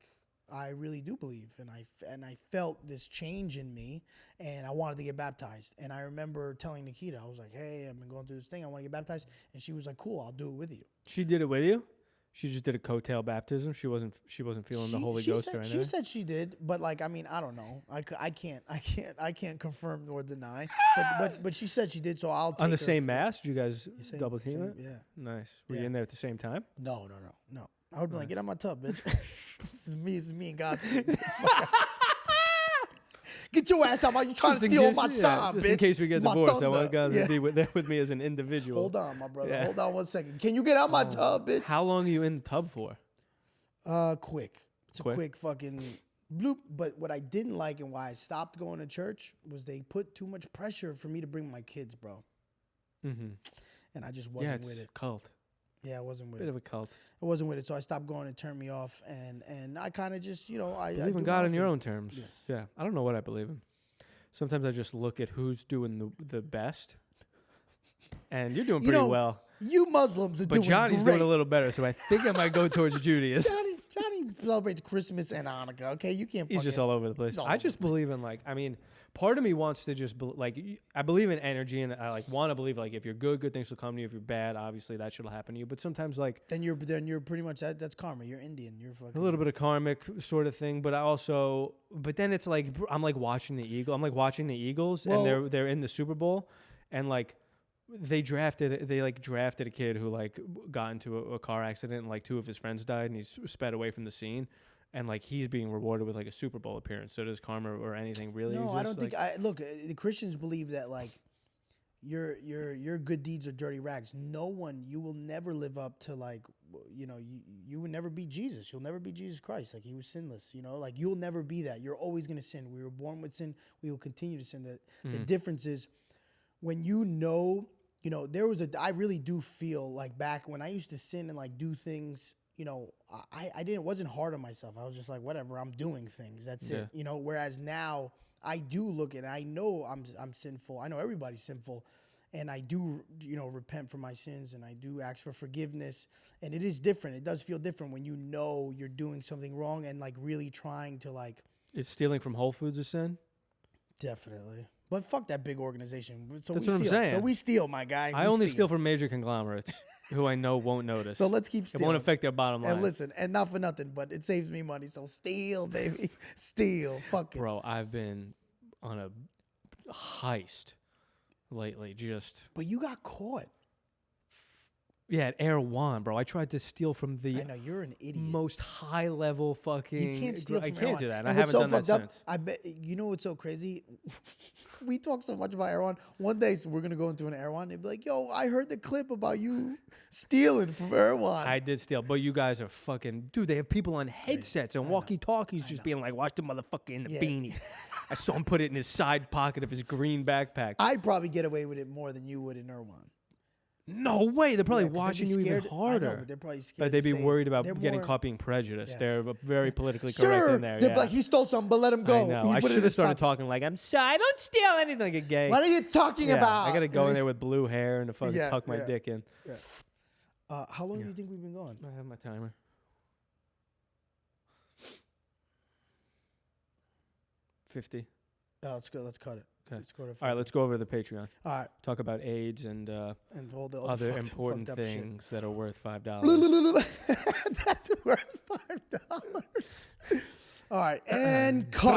Speaker 1: I really do believe, and I felt this change in me, and I wanted to get baptized. And I remember telling Nikita, I was like, hey, I've been going through this thing, I want to get baptized. And she was like, cool, I'll do it with you.
Speaker 2: She did it with you? She just did a coattail baptism. She wasn't feeling the Holy Ghost or anything.
Speaker 1: She said she did, but like, I mean, I don't know. I can't confirm nor deny. But she said she did, so I'll take
Speaker 2: On the
Speaker 1: her
Speaker 2: same
Speaker 1: for-
Speaker 2: mass? Did you guys
Speaker 1: Same-
Speaker 2: double team
Speaker 1: same-
Speaker 2: it?
Speaker 1: Yeah.
Speaker 2: Nice. Were
Speaker 1: Yeah.
Speaker 2: you in there at the same time?
Speaker 1: No. I would be like, get out my tub, bitch. This is me and God. Get your ass out! You trying to steal my shine,
Speaker 2: just
Speaker 1: bitch?
Speaker 2: in case we get
Speaker 1: It's my
Speaker 2: divorced, I want
Speaker 1: thunder.
Speaker 2: God to be there with me as an individual.
Speaker 1: Hold on, my brother.
Speaker 2: Yeah.
Speaker 1: Hold on 1 second. Can you get out my tub, bitch?
Speaker 2: How long are you in the tub for?
Speaker 1: Quick. It's
Speaker 2: Quick?
Speaker 1: a quick fucking bloop. But what I didn't like and why I stopped going to church was they put too much pressure for me to bring my kids, bro.
Speaker 2: Mm-hmm.
Speaker 1: And I just
Speaker 2: Yeah,
Speaker 1: wasn't
Speaker 2: it's
Speaker 1: with it.
Speaker 2: cult.
Speaker 1: Yeah, I wasn't with
Speaker 2: Bit
Speaker 1: it.
Speaker 2: of a cult.
Speaker 1: I wasn't with it, so I stopped going. It turned me off, and I kind of just, I
Speaker 2: Believe
Speaker 1: do
Speaker 2: in
Speaker 1: my
Speaker 2: God on your
Speaker 1: thing.
Speaker 2: own terms.
Speaker 1: Yes.
Speaker 2: Yeah. I don't know what I believe in. Sometimes I just look at who's doing the best. And you're doing pretty well.
Speaker 1: You Muslims are
Speaker 2: But
Speaker 1: doing
Speaker 2: Johnny's
Speaker 1: great.
Speaker 2: doing a little better, so I think I might go towards Judaism.
Speaker 1: Johnny celebrates Christmas and Hanukkah. Okay, you can't.
Speaker 2: He's just all over the place. I just believe in like, I mean, part of me wants to just I believe in energy, and I like want to believe like if you're good things will come to you. If you're bad, obviously that should happen to you. But sometimes like
Speaker 1: then you're pretty much that's karma. You're Indian. You're fucking
Speaker 2: a little bit of karmic sort of thing. But I also, but then it's like I'm like watching the Eagles, and they're in the Super Bowl, and like. They drafted a kid who like got into a car accident and like 2 of his friends died and he's sped away from the scene, and like he's being rewarded with like a Super Bowl appearance. So does karma or anything really
Speaker 1: No,
Speaker 2: exist?
Speaker 1: I don't think. Look, the Christians believe that like your good deeds are dirty rags. You will never live up to like you will never be Jesus. You'll never be Jesus Christ. Like he was sinless. Like you'll never be that. You're always gonna sin. We were born with sin. We will continue to sin. The difference is when I really do feel like back when I used to sin and like do things, wasn't hard on myself. I was just like, whatever, I'm doing things. That's it. Whereas now I do look at it. I know I'm sinful. I know everybody's sinful. And I do, repent for my sins and I do ask for forgiveness. And it is different. It does feel different when you're doing something wrong and like really trying to like.
Speaker 2: Is stealing from Whole Foods a sin?
Speaker 1: Definitely. But fuck that big organization. So
Speaker 2: That's
Speaker 1: we
Speaker 2: what
Speaker 1: steal.
Speaker 2: I'm saying.
Speaker 1: So we steal, my guy.
Speaker 2: I only steal from major conglomerates who I know won't notice.
Speaker 1: So let's keep stealing.
Speaker 2: It won't affect their bottom line.
Speaker 1: And listen, and not for nothing, but it saves me money. So steal, baby. Steal. Fuck it.
Speaker 2: Bro, I've been on a heist lately. But
Speaker 1: you got caught.
Speaker 2: Yeah, at Air One, bro. I tried to steal from the
Speaker 1: I know, you're an idiot.
Speaker 2: most high-level fucking...
Speaker 1: You can't steal from
Speaker 2: I can't do that.
Speaker 1: And
Speaker 2: I haven't done that since.
Speaker 1: I bet, you know what's so crazy? We talk so much about Air One. One day we're going to go into an Air One. They'd be like, yo, I heard the clip about you stealing from Air One.
Speaker 2: I did steal, but you guys are fucking... Dude, they have people on headsets and walkie-talkies just being like, watch the motherfucker in the beanie. I saw him put it in his side pocket of his green backpack.
Speaker 1: I'd probably get away with it more than you would in Air One.
Speaker 2: No way. They're probably watching you even harder.
Speaker 1: I know, but they're probably scared.
Speaker 2: But they'd be worried about getting caught being prejudiced.
Speaker 1: Yes.
Speaker 2: They're very politically correct in there.
Speaker 1: They're like, he stole something, but let him go.
Speaker 2: I know. I should have started talking like, I'm sorry, I don't steal anything like a gay.
Speaker 1: What are you talking about?
Speaker 2: I got to go in there with blue hair and to fucking tuck my dick in.
Speaker 1: Yeah. How long do you think we've been going?
Speaker 2: I have my timer. 50.
Speaker 1: Oh, let's go. Let's cut it.
Speaker 2: Okay.
Speaker 1: Let's go to.
Speaker 2: All right, let's go over to the Patreon.
Speaker 1: All right.
Speaker 2: Talk about AIDS and
Speaker 1: all the
Speaker 2: other
Speaker 1: fucked
Speaker 2: important
Speaker 1: up
Speaker 2: things that are worth $5.
Speaker 1: That's worth $5. All right, and cut.